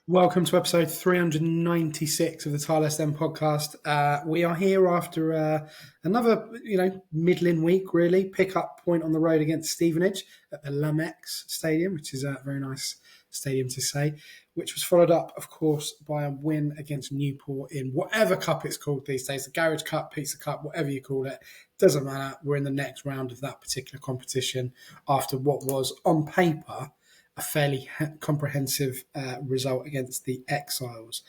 Welcome to episode 396 of the Tilehurst podcast. We are here after another, middling week, really. Pick-up point on the road against Stevenage at the Lamex Stadium, which is a very nice stadium to say, which was followed up, of course, by a win against Newport in whatever cup it's called these days, the Garage Cup, Pizza Cup, whatever you call it. Doesn't matter. We're in the next round of that particular competition after what was, on paper, a fairly comprehensive result against the Exiles.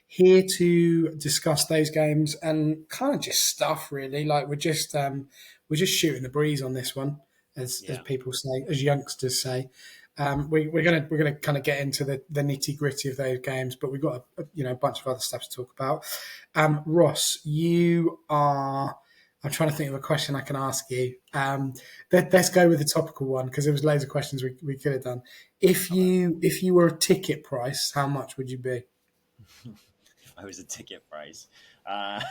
Here to discuss those games and kind of just stuff, really. Like we're just shooting the breeze on this one, as people say, as youngsters say. We're gonna kind of get into the nitty gritty of those games, but we've got a bunch of other stuff to talk about. Ross, you are. I'm trying to think of a question I can ask you. Let's go with the topical one because there was loads of questions we could have done. If you were a ticket price, how much would you be? If I was a ticket price, let's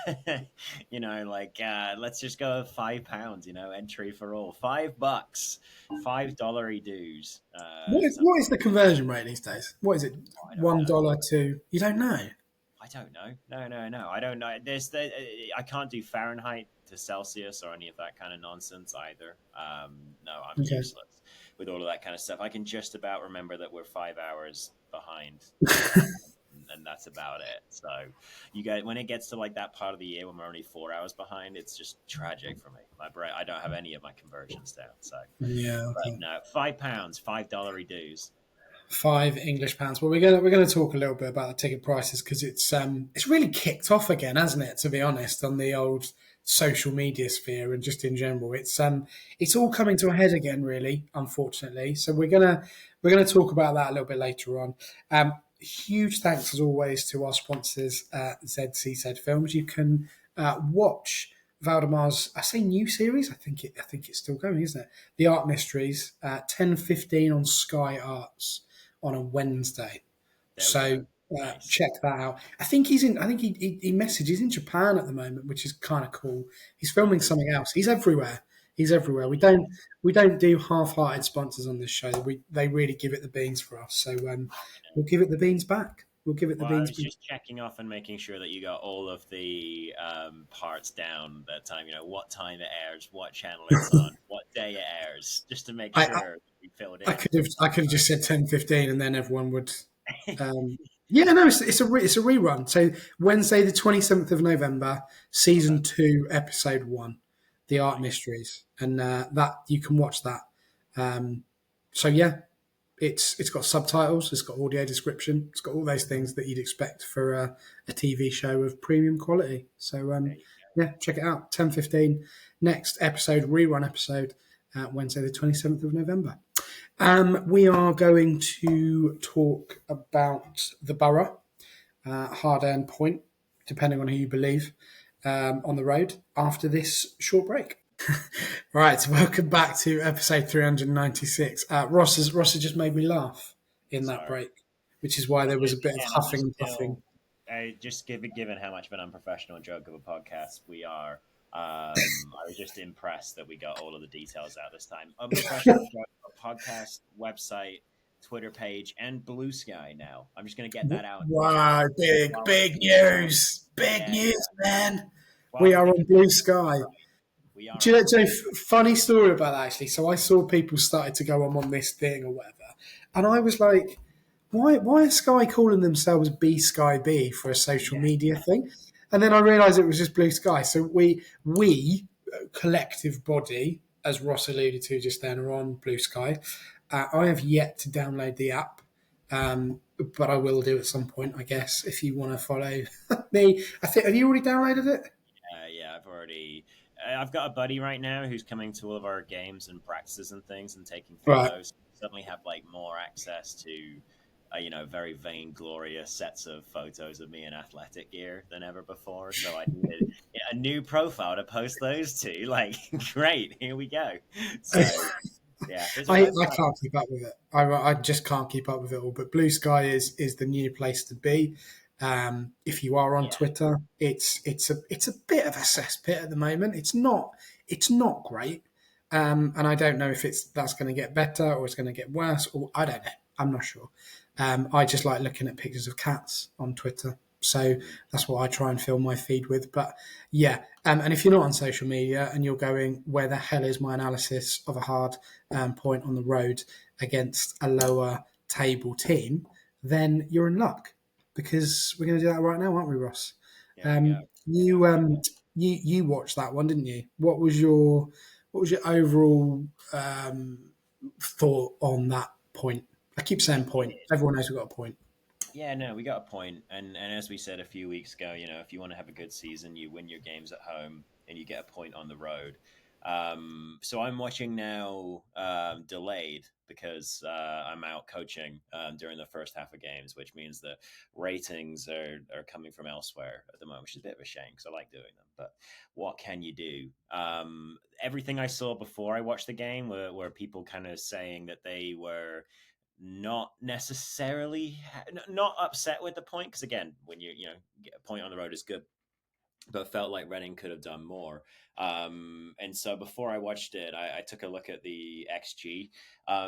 just go £5. Entry for all, $5, $5 dues. What is the conversion rate these days? What is it? $1 to? You don't know. I don't know. No. I don't know. I can't do Fahrenheit to Celsius or any of that kind of nonsense either. No, I'm useless with all of that kind of stuff. I can just about remember that we're 5 hours behind, and that's about it. So you guys, when it gets to like that part of the year when we're only 4 hours behind, it's just tragic for me. My brain, I don't have any of my conversions down. So but no, £5, $5 dues. £5 Well, we're gonna talk a little bit about the ticket prices because it's really kicked off again, hasn't it? To be honest, on the old social media sphere and just in general, it's all coming to a head again, really. Unfortunately, so we're gonna talk about that a little bit later on. Huge thanks as always to our sponsors, ZCZ Films. You can watch Valdemar's, I say new series. I think it's still going, isn't it? The Art Mysteries, 10:15 on Sky Arts on a Wednesday. So nice. Check that out. I think he messages in Japan at the moment, which is kind of cool. He's filming something else. He's everywhere. We don't do half-hearted sponsors on this show. They really give it the beans for us. So we'll give it the beans back. We'll give it the beans. I was just checking off and making sure that you got all of the parts down that time. What time it airs, what channel it's on, what day it airs, just to make sure we filled in. I could have just said 10:15, and then everyone would. It's a rerun. So Wednesday, the 27th of November, season 2, episode 1, The Art Mysteries, and that you can watch that. It's got subtitles, it's got audio description, it's got all those things that you'd expect for a TV show of premium quality. So check it out. 10:15, next episode, rerun episode, Wednesday the 27th of November. We are going to talk about the Borough, hard-earned point, depending on who you believe, on the road after this short break. Right, so welcome back to episode 396. Ross has just made me laugh in that break, which is why there was a bit of huffing and puffing. Just given how much of an unprofessional joke of a podcast we are, I was just impressed that we got all of the details out this time. Unprofessional joke, a podcast, website, Twitter page, and Blue Sky now. I'm just going to get that out. Wow, big news. Big news, man. We are on Blue Sky. Do you know, funny story about that, actually. So I saw people started to go on this thing or whatever. And I was like, why are Sky calling themselves B Sky B for a social media thing? And then I realised it was just Blue Sky. So we collective body, as Ross alluded to just then, are on Blue Sky. I have yet to download the app, but I will do at some point, I guess, if you want to follow me. Have you already downloaded it? Yeah, I've got a buddy right now who's coming to all of our games and practices and things and taking photos. Right. Suddenly have like more access to, very vainglorious sets of photos of me in athletic gear than ever before. So I needed a new profile to post those to. Like, great, here we go. So, yeah, I can't keep up with it. I just can't keep up with it all. But Blue Sky is the new place to be. If you are on Twitter, it's a bit of a cesspit at the moment. It's not great, and I don't know if that's going to get better or it's going to get worse, or I don't know. I'm not sure. I just like looking at pictures of cats on Twitter. So that's what I try and fill my feed with. But yeah, and if you're not on social media and you're going, where the hell is my analysis of a hard point on the road against a lower table team, then you're in luck, because we're going to do that right now, aren't we, Ross? Here we go. You watched that one, didn't you? What was your overall thought on that point? I keep saying point. Everyone knows we've got a point. Yeah, no, we got a point, and as we said a few weeks ago, if you want to have a good season, you win your games at home and you get a point on the road. So I'm watching now delayed because I'm out coaching during the first half of games, which means the ratings are coming from elsewhere at the moment, which is a bit of a shame because I like doing them. But what can you do? Everything I saw before I watched the game were people kind of saying that they were not necessarily not upset with the point, because again, when you get a point on the road is good, but felt like Reading could have done more. And so before I watched it, I took a look at the XG.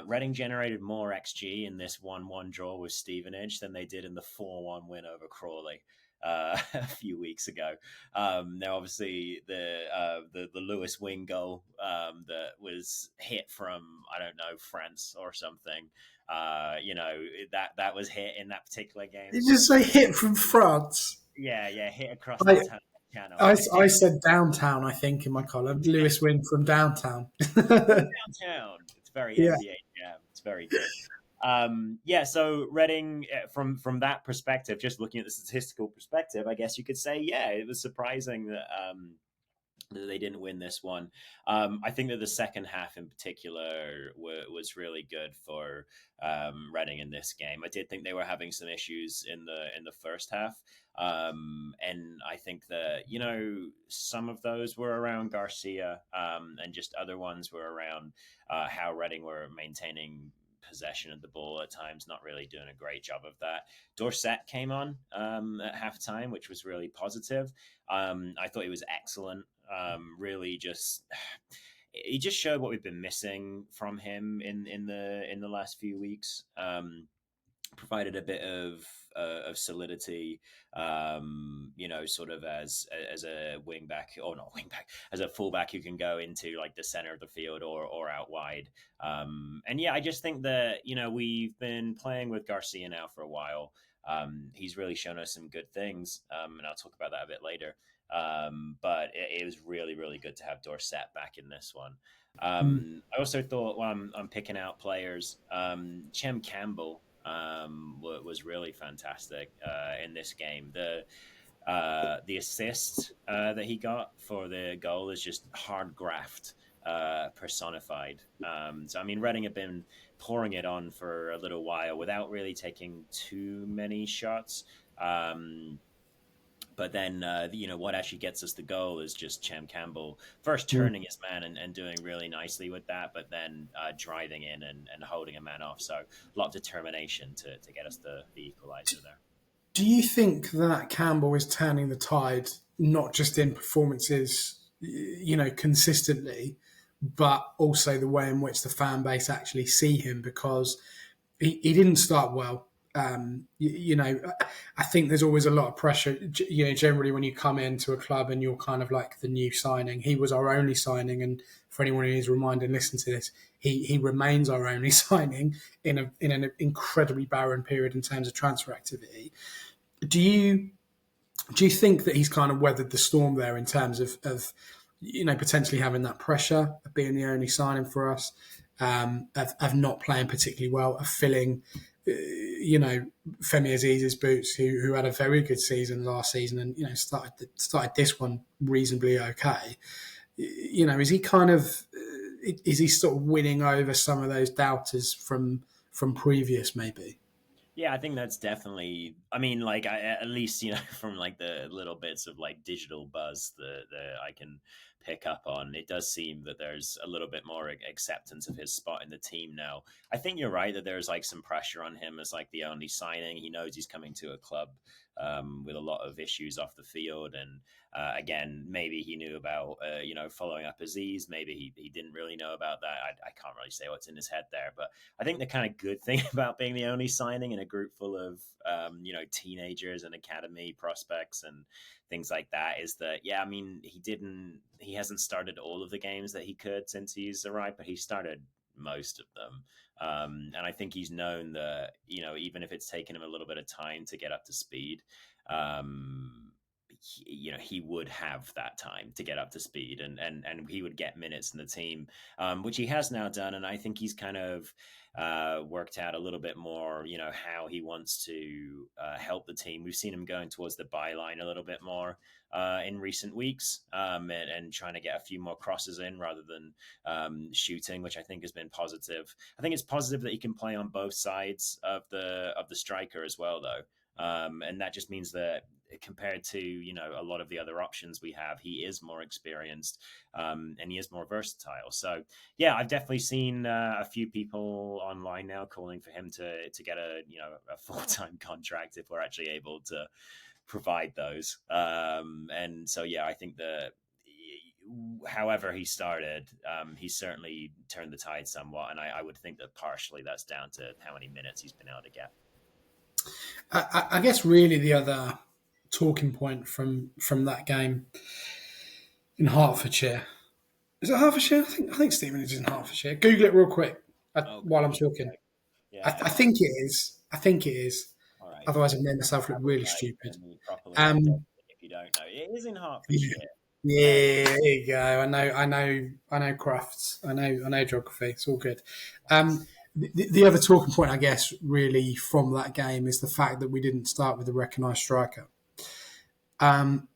Reading generated more XG in this 1-1 draw with Stevenage than they did in the 4-1 win over Crawley a few weeks ago. Now, obviously, the Lewis Wing goal that was hit from, I don't know, France or something. That was hit in that particular game. Did you say hit from France? Yeah, hit across the channel. I said downtown, I think, in my column. Lewis Wing from downtown. Downtown. It's very Yeah. NBA. Yeah, it's very good. So Reading, from that perspective, just looking at the statistical perspective, I guess you could say, yeah, it was surprising that they didn't win this one. I think that the second half in particular was really good for Reading in this game. I did think they were having some issues in the first half. And I think that, some of those were around Garcia, and just other ones were around how Reading were maintaining possession of the ball at times, not really doing a great job of that. Dorset came on at halftime, which was really positive. I thought he was excellent. Really he just showed what we've been missing from him in the last few weeks. Provided a bit of solidity, sort of as a wing back, or not wing back, as a fullback who can go into like the center of the field or out wide. And yeah, I just think that, we've been playing with Garcia now for a while. He's really shown us some good things, and I'll talk about that a bit later. But it was really, really good to have Dorset back in this one. I also thought, while I'm picking out players, Chem Campbell was really fantastic in this game. The assist that he got for the goal is just hard graft personified. So I mean, Reading have been pouring it on for a little while without really taking too many shots. But then, what actually gets us the goal is just Chem Campbell first turning his man and doing really nicely with that, but then driving in and holding a man off. So a lot of determination to get us the equaliser there. Do you think that Campbell is turning the tide, not just in performances, consistently, but also the way in which the fan base actually see him? Because he didn't start well. I think there's always a lot of pressure, generally when you come into a club and you're kind of like the new signing. He was our only signing, and for anyone who needs a reminder and listen to this, he remains our only signing in an incredibly barren period in terms of transfer activity. Do you think that he's kind of weathered the storm there in terms of potentially having that pressure of being the only signing for us, of not playing particularly well, of filling Femi Aziz's boots, who had a very good season last season and started this one reasonably okay. Is he kind of is he sort of winning over some of those doubters from previous maybe? Yeah, I think that's definitely. I mean, like, at least from like the little bits of like digital buzz that I can pick up on, it does seem that there's a little bit more acceptance of his spot in the team now. I think you're right that there's like some pressure on him as like the only signing. He knows he's coming to a club with a lot of issues off the field. And again, maybe he knew about following up Aziz. Maybe he didn't really know about that. I can't really say what's in his head there. But I think the kind of good thing about being the only signing in a group full of teenagers and academy prospects and things like that is that, he hasn't started all of the games that he could since he's arrived, but he started most of them. And I think he's known that, even if it's taken him a little bit of time to get up to speed, he would have that time to get up to speed and he would get minutes in the team, which he has now done. And I think he's kind of worked out a little bit more, how he wants to help the team. We've seen him going towards the byline a little bit more in recent weeks, and trying to get a few more crosses in rather than shooting, which I think has been positive. I think it's positive that he can play on both sides of the striker as well, though. And that just means that compared to, a lot of the other options we have, he is more experienced, and he is more versatile. So yeah, I've definitely seen a few people online now calling for him to get a full-time contract if we're actually able to provide those. And so, yeah, I think that however he started, he certainly turned the tide somewhat. And I would think that partially that's down to how many minutes he's been able to get. I guess really the other talking point from that game in Hertfordshire. Is it Hertfordshire? I think Stevenage is in Hertfordshire. Google it real quick while I'm talking. Yeah, I think it is. All right. Otherwise, I've made myself look really stupid. If you don't know, it is in Hertfordshire. Yeah, there you go. I know crafts. I know geography. It's all good. The other talking point, I guess, really from that game is the fact that we didn't start with a recognised striker. Kind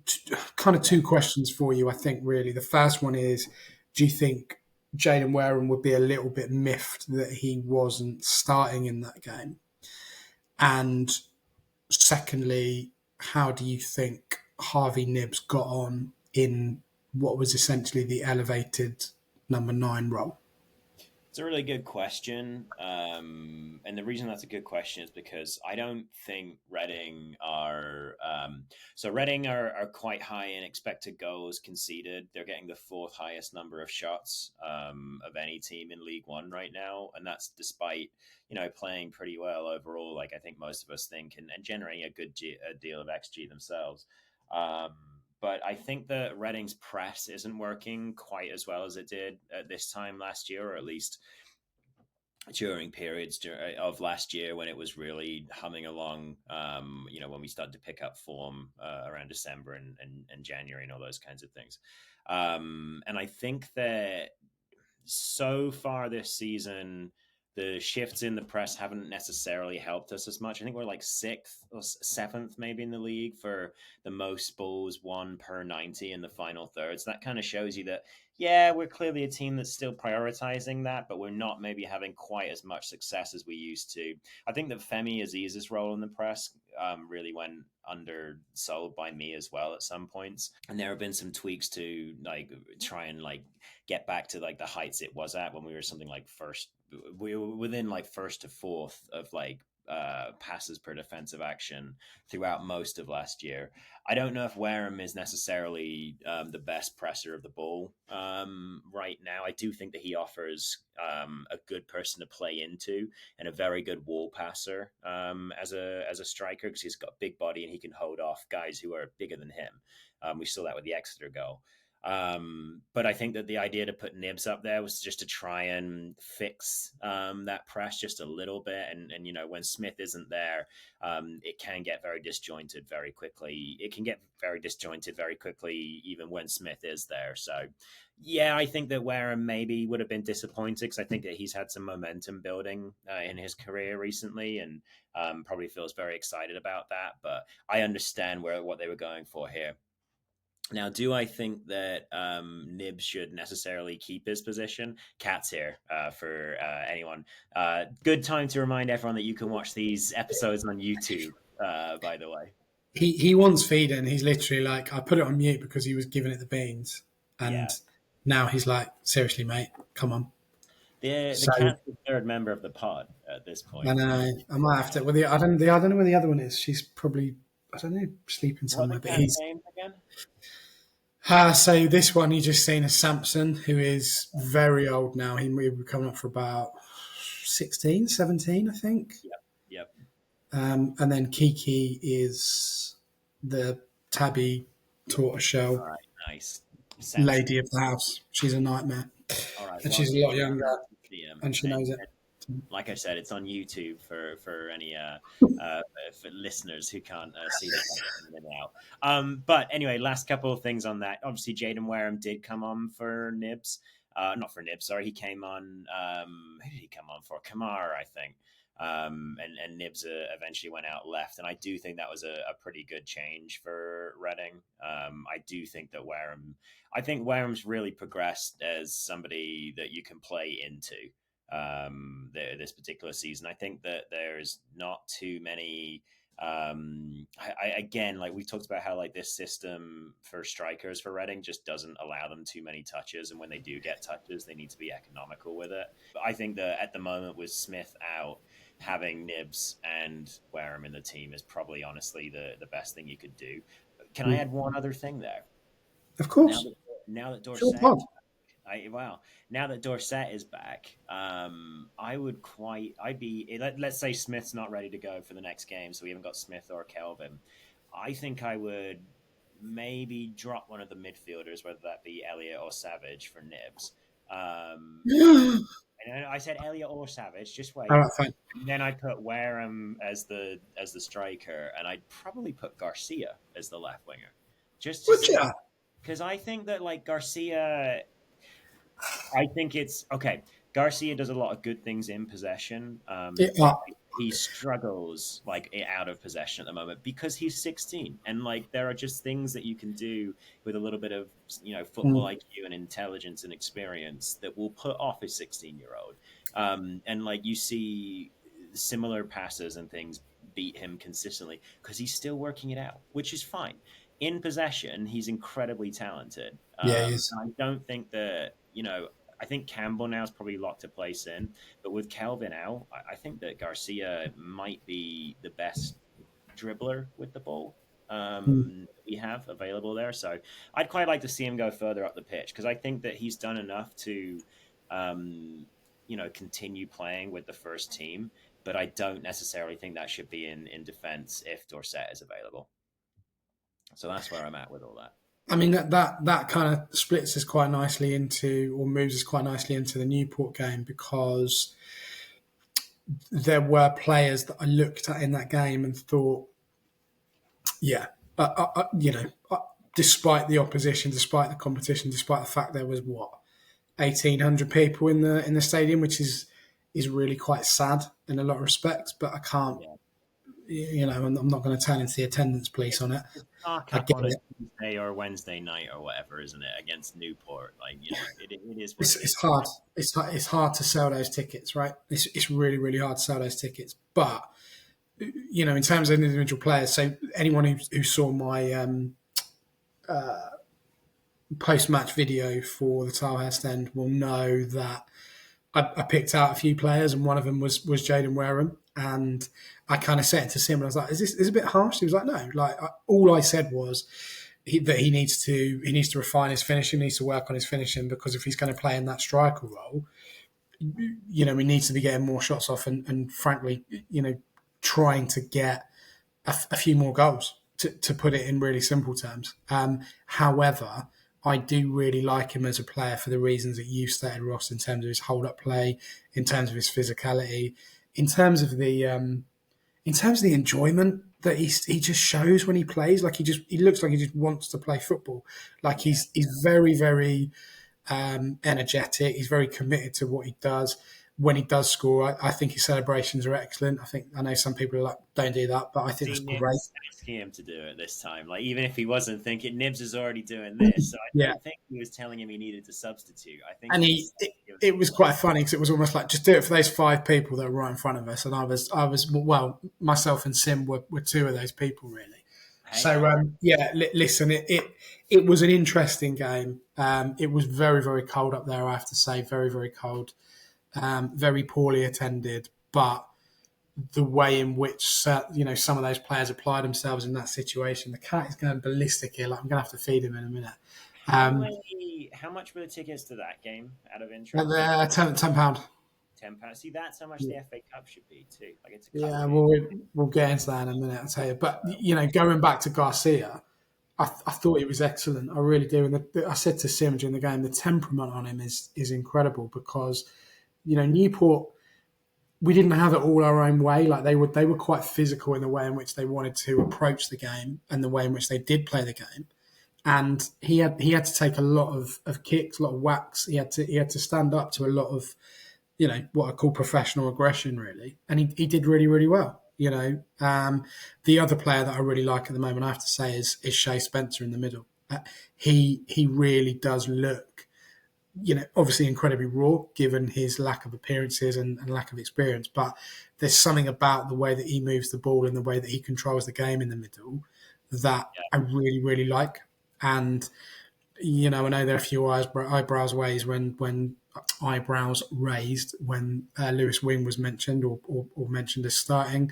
of two questions for you, I think, really. The first one is, do you think Jaden Wareham would be a little bit miffed that he wasn't starting in that game? And secondly, how do you think Harvey Knibbs got on in what was essentially the elevated number 9 role? It's a really good question. And the reason that's a good question is because I don't think Reading are... Reading are quite high in expected goals conceded. They're getting the 4th highest number of shots of any team in League One right now. And that's despite, playing pretty well overall, like I think most of us think, and generating a good deal of XG themselves. But I think that Reading's press isn't working quite as well as it did at this time last year, or at least during periods of last year when it was really humming along, when we started to pick up form around December and January and all those kinds of things. And I think that so far this season, the shifts in the press haven't necessarily helped us as much. I think we're like 6th or 7th maybe in the league for the most balls won per 90 in the final third. So that kind of shows you that, yeah, we're clearly a team that's still prioritizing that, but we're not maybe having quite as much success as we used to. I think that Femi Aziz's role in the press really went undersold by me as well at some points. And there have been some tweaks to try and get back to the heights it was at when we were something like first. We were within 1st to 4th of passes per defensive action throughout most of last year. I don't know if Wareham is necessarily the best presser of the ball right now. I do think that he offers a good person to play into and a very good wall passer as a striker, because he's got a big body and he can hold off guys who are bigger than him. We saw that with the Exeter goal. But I think that the idea to put Knibbs up there was just to try and fix that press just a little bit. And when Smith isn't there, it can get very disjointed very quickly. It can get very disjointed very quickly, even when Smith is there. So, yeah, I think that Wareham maybe would have been disappointed, because I think that he's had some momentum building in his career recently, and probably feels very excited about that. But I understand what they were going for here. Now, do I think that Knibbs should necessarily keep his position? Cat's here for anyone. Good time to remind everyone that you can watch these episodes on YouTube, by the way. He wants feeding. He's literally I put it on mute because he was giving it the beans. And now he's like, seriously, mate, come on. The cat's the 3rd member of the pod at this point. I know. I might have to. I don't know where the other one is. She's probably I don't know, sleeping What are somewhere. the But cats' he's names again? so this one you just seen as Samson, who is very old now. He'll be coming up for about 16, 17, I think. Yep. Yep. And then Kiki is the tabby All tortoiseshell right. Nice. lady Sensible. of the house. She's a nightmare, All right. and Well, she's a lot younger, see him. and she knows it. Like I said, it's on YouTube for any for listeners who can't see the in and out. But anyway, last couple of things on that. Obviously, Jaden Wareham did come on for Nibs. Not for Nibs, sorry. He came on. Who did he come on for? Kamara, I think. And Nibs eventually went out left, and I do think that was a pretty good change for Reading. I do think that Wareham's really progressed as somebody that you can play into this particular season. I think that there's not too many. Again, like we talked about how like this system for strikers for Reading just doesn't allow them too many touches, and when they do get touches, they need to be economical with it. But I think that at the moment with Smith out, having Nibs and Wareham in the team is probably honestly the best thing you could do. Can I add one other thing there? Of course. Now that Sure, Dorset, Pod. now that Dorset is back, let's say Smith's not ready to go for the next game, so we haven't got Smith or Kelvin. I think I would maybe drop one of the midfielders, whether that be Elliott or Savage, for Nibs. And I said Elliott or Savage. Just wait. All right, fine. And then I put Wareham as the striker, and I'd probably put Garcia as the left winger, just because I think that like Garcia. I think it's okay. Garcia does a lot of good things in possession. He struggles like out of possession at the moment because he's 16, and like there are just things that you can do with a little bit of football IQ and intelligence and experience that will put off a 16-year-old. And like you see similar passes and things beat him consistently because he's still working it out, which is fine. In possession, he's incredibly talented. Yeah, he is. I don't think that I think Campbell now is probably locked a place in, but with Kelvin out, I think that Garcia might be the best dribbler with the ball we have available there. So I'd quite like to see him go further up the pitch because I think that he's done enough to, continue playing with the first team, but I don't necessarily think that should be in defense if Dorset is available. So that's where I'm at with all that. I mean, that kind of splits us quite nicely into, or moves us quite nicely into the Newport game, because there were players that I looked at in that game and thought, despite the opposition, despite the competition, despite the fact there was 1,800 people in the stadium, which is really quite sad in a lot of respects. But I can't. I'm not going to turn into the attendance police on it. On a Tuesday or Wednesday night or whatever, isn't it? Against Newport, it is. It's hard. It's hard to sell those tickets, right? It's really, really hard to sell those tickets. But in terms of individual players, so anyone who saw my post-match video for the Tilehurst end will know that I picked out a few players, and one of them was Jaden Wareham. And I kind of said it to Sim, and I was like, "Is this a bit harsh?" He was like, "No." All I said was that he needs to refine his finishing, he needs to work on his finishing, because if he's going to play in that striker role, he needs to be getting more shots off, and frankly, trying to get a few more goals. To put it in really simple terms. However, I do really like him as a player for the reasons that you stated, Ross, in terms of his hold-up play, in terms of his physicality, in terms of the enjoyment that he just shows when he plays. Like he looks like he just wants to play football. Like he's very, very energetic. He's very committed to what he does. When he does score, I think his celebrations are excellent. I know some people are like, don't do that, but I think it's great. Asking him to do it this time, like even if he wasn't thinking, Nibs is already doing this. So I don't think he was telling him he needed to substitute. I think, and it was quite funny because it was almost like, just do it for those 5 people that are right in front of us, and I was myself and Sim were 2 of those people really. So listen, it was an interesting game. It was very, very cold up there, I have to say, very, very cold. Very poorly attended, but the way in which some of those players apply themselves in that situation. The cat is going ballistic here. Like, I'm going to have to feed him in a minute. How much were the tickets to that game? Out of But interest, they're £10. £10. See, that's how much the FA Cup should be too. Like it's a Yeah, couple. we'll get into that in a minute, I'll tell you. But, going back to Garcia, I thought he was excellent. I really do. And I said to Sim during the game, the temperament on him is incredible because, Newport, we didn't have it all our own way. Like they were quite physical in the way in which they wanted to approach the game and the way in which they did play the game. And he had to take a lot of kicks, a lot of whacks. He had to stand up to a lot of, what I call professional aggression, really. And he did really, really well. The other player that I really like at the moment, I have to say, is Shea Spencer in the middle. He really does look, obviously incredibly raw given his lack of appearances and lack of experience. But there's something about the way that he moves the ball and the way that he controls the game in the middle that I really, really like. And, I know there are a few eyebrows raised when Lewis Wing was mentioned or mentioned as starting.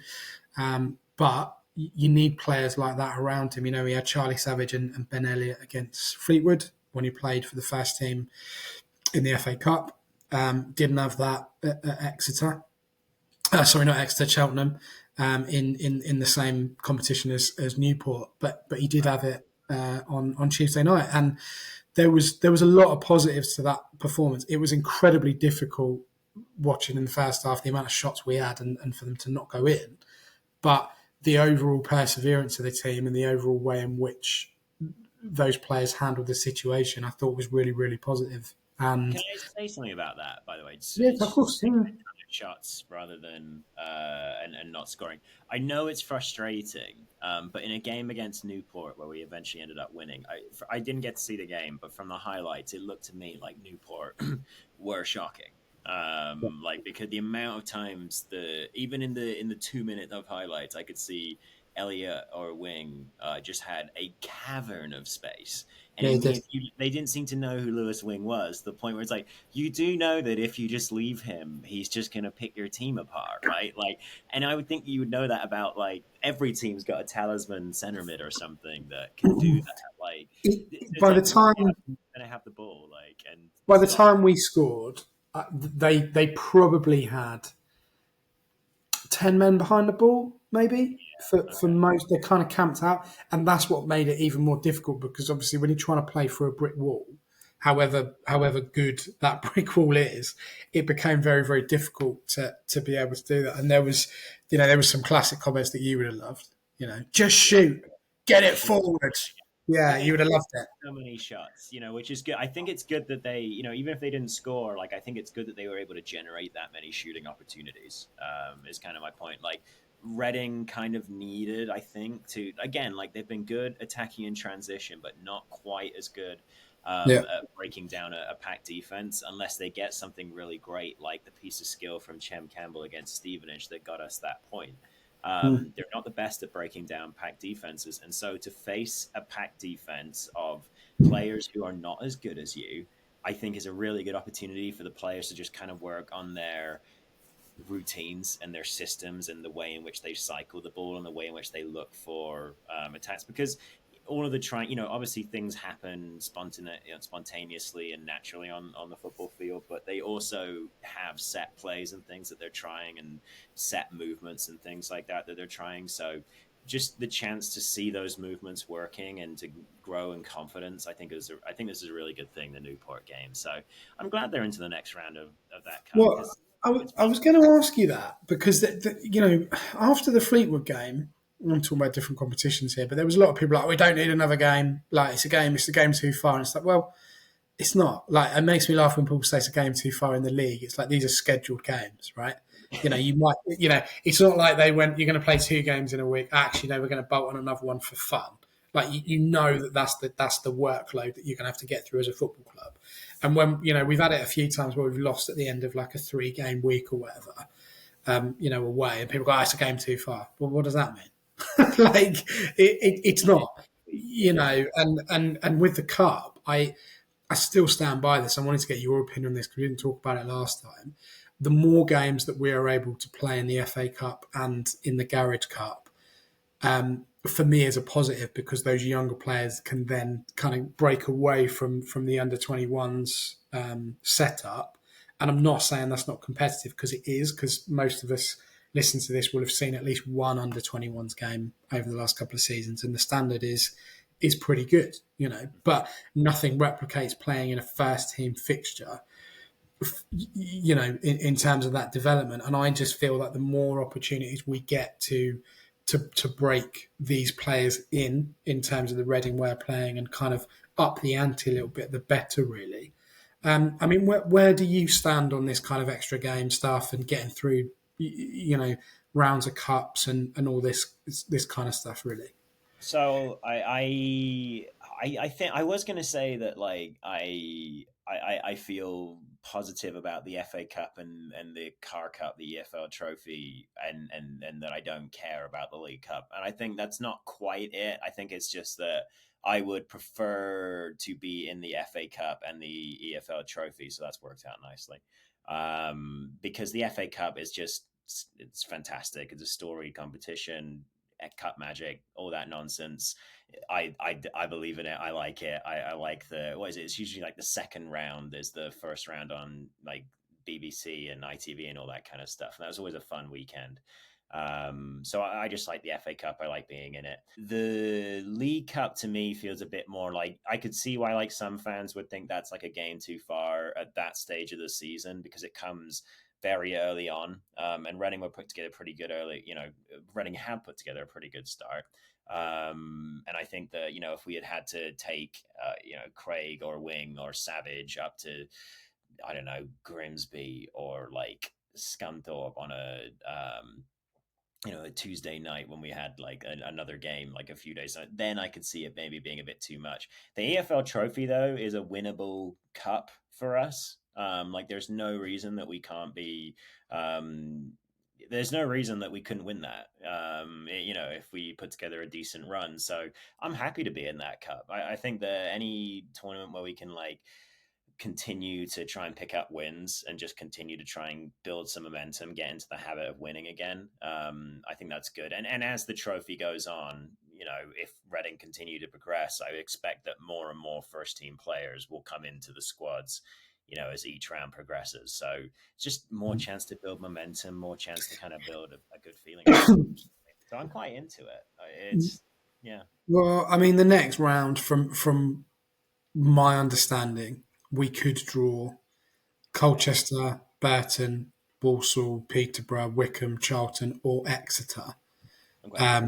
But you need players like that around him. He had Charlie Savage and Ben Elliott against Fleetwood when he played for the first team in the FA Cup. Didn't have that at Exeter. Sorry, not Exeter, Cheltenham, in the same competition as Newport. But he did have it on Tuesday night. And there was a lot of positives to that performance. It was incredibly difficult watching in the first half the amount of shots we had and for them to not go in. But the overall perseverance of the team and the overall way in which those players handled the situation, I thought was really, really positive. And can I say something about that, by the way? Yeah, of course. Shots rather than and not scoring. I know it's frustrating, but in a game against Newport where we eventually ended up winning, I didn't get to see the game, but from the highlights, it looked to me like Newport were shocking. Because the amount of times even in the 2 minute of highlights, I could see Elliot or Wing just had a cavern of space. And they didn't seem to know who Lewis Wing was, to the point where it's like, you do know that if you just leave him, he's just going to pick your team apart, right? And I would think you would know that about, every team's got a talisman center mid or something that can do that. By the time going to have the ball, by the time we scored, they probably had 10 men behind the ball, maybe. For most, they're kind of camped out, and that's what made it even more difficult because obviously when you're trying to play through a brick wall, however good that brick wall is, it became very, very difficult to be able to do that. And there was some classic comments that you would have loved. Just shoot, get it forward. Yeah, you would have loved it. So many shots, which is good. I think it's good that they, even if they didn't score, I think it's good that they were able to generate that many shooting opportunities. Is kind of my point. Reading kind of needed, I think, to, again, they've been good attacking in transition, but not quite as good at breaking down a packed defense unless they get something really great, like the piece of skill from Chem Campbell against Stevenage that got us that point. They're not the best at breaking down packed defenses. And so to face a packed defense of players who are not as good as you, I think is a really good opportunity for the players to just kind of work on their routines and their systems and the way in which they cycle the ball and the way in which they look for attacks, because all of the trying, obviously things happen spontaneously and naturally on the football field, but they also have set plays and things that they're trying and set movements and things like that they're trying. So just the chance to see those movements working and to grow in confidence, I think this is a really good thing, the Newport game. So I'm glad they're into the next round of that cup. Well, I was going to ask you that because, after the Fleetwood game, I'm talking about different competitions here, but there was a lot of people we don't need another game. It's a game too far. And it's well, it's not. It makes me laugh when people say it's a game too far in the league. It's these are scheduled games, right? You might, it's not like they went, you're going to play 2 games in a week. Actually, no, we're going to bolt on another one for fun. That's the workload that you're going to have to get through as a football club. And when, we've had it a few times where we've lost at the end of a 3-game week or whatever, away, and people go, it's a game too far. Well, what does that mean? It's not, and with the cup, I still stand by this. I wanted to get your opinion on this because we didn't talk about it last time. the more games that we are able to play in the FA Cup and in the Garage Cup, for me is a positive, because those younger players can then kind of break away from the under-21s setup. And I'm not saying that's not competitive, because it is, because most of us listen to this will have seen at least one under-21s game over the last couple of seasons, and the standard is pretty good, but nothing replicates playing in a first team fixture, in terms of that development. And I just feel that the more opportunities we get to break these players in terms of the Reading way of playing and kind of up the ante a little bit, the better, really. I mean, where do you stand on this kind of extra game stuff and getting through, rounds of cups and all this kind of stuff, really? So I think I was going to say that, like, I feel positive about the FA Cup and the Car Cup, the EFL Trophy, and that I don't care about the League Cup. And I think that's not quite it. I think it's just that I would prefer to be in the FA Cup and the EFL Trophy. So that's worked out nicely. Because the FA Cup is just, it's fantastic. It's a storied competition, cup magic, all that nonsense. I believe in it. I like it. I like what is it? It's usually like the second round is the first round on like BBC and ITV and all that kind of stuff. And that was always a fun weekend. So I just like the FA Cup. I like being in it. The League Cup to me feels a bit more like, I could see why like some fans would think that's like a game too far at that stage of the season, because it comes very early on, and Reading were put together pretty good early. Reading had put together a pretty good start, and I think that if we had to take Craig or Wing or Savage up to, I don't know, Grimsby or like Scunthorpe on a Tuesday night when we had like another game like a few days, then I could see it maybe being a bit too much. The EFL Trophy though is a winnable cup for us. Like there's no reason that we can't be. There's no reason that we couldn't win that. If we put together a decent run. So I'm happy to be in that cup. I think that any tournament where we can like continue to try and pick up wins and just continue to try and build some momentum, get into the habit of winning again. I think that's good. And as the trophy goes on, if Reading continue to progress, I would expect that more and more first team players will come into the squads, as each round progresses. So it's just more chance to build momentum, more chance to kind of build a good feeling. So I'm quite into it. Yeah. Well, I mean, the next round, from my understanding, we could draw Colchester, Burton, Walsall, Peterborough, Wickham, Charlton, or Exeter. Okay.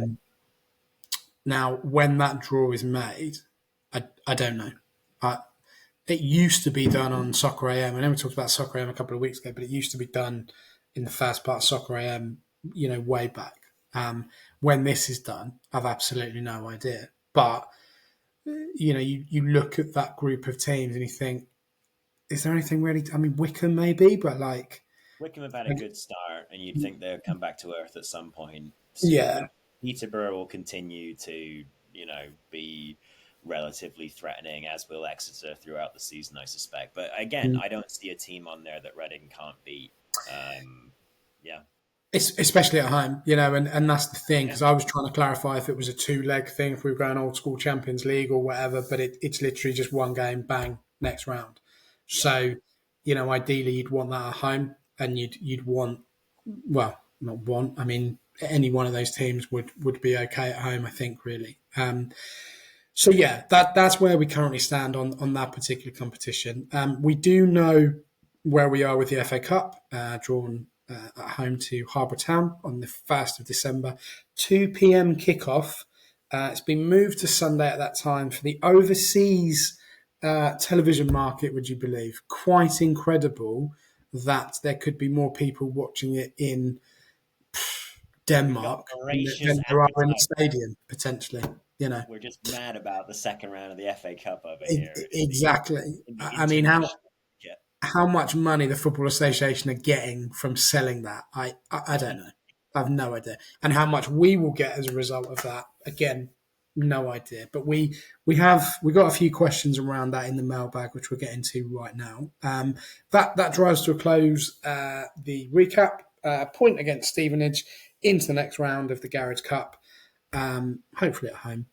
Now, when that draw is made, I don't know. It used to be done on Soccer AM. I know we talked about Soccer AM a couple of weeks ago, but it used to be done in the first part of Soccer AM, way back. When this is done, I've absolutely no idea. But, you look at that group of teams and you think, is there anything really? I mean, Wickham maybe, but like... Wickham have had a good start, and you'd think they'll come back to earth at some point. Yeah. Peterborough will continue to, be relatively threatening, as will Exeter throughout the season, I suspect. But again, I don't see a team on there that Reading can't beat. Yeah. Especially at home, and that's the thing, because I was trying to clarify if it was a two-leg thing, if we were going old school Champions League or whatever, but it's literally just one game, bang, next round. So, ideally you'd want that at home, and you'd want, well, not want, I mean, any one of those teams would be okay at home, I think, really. So yeah, that's where we currently stand on that particular competition. We do know where we are with the FA Cup, drawn at home to Harbour Town on the 1st of December, 2 p.m. kickoff. It's been moved to Sunday at that time for the overseas television market, would you believe? Quite incredible that there could be more people watching it in Denmark than there are in the stadium, potentially. We're just mad about the second round of the FA Cup over here. Exactly. I mean, how much money the Football Association are getting from selling that, I don't know. I have no idea. And how much we will get as a result of that, again, No idea, but we got a few questions around that in the mailbag, which we're getting to right now. That drives to a close the recap. Point against Stevenage into the next round of the Garage Cup, hopefully at home.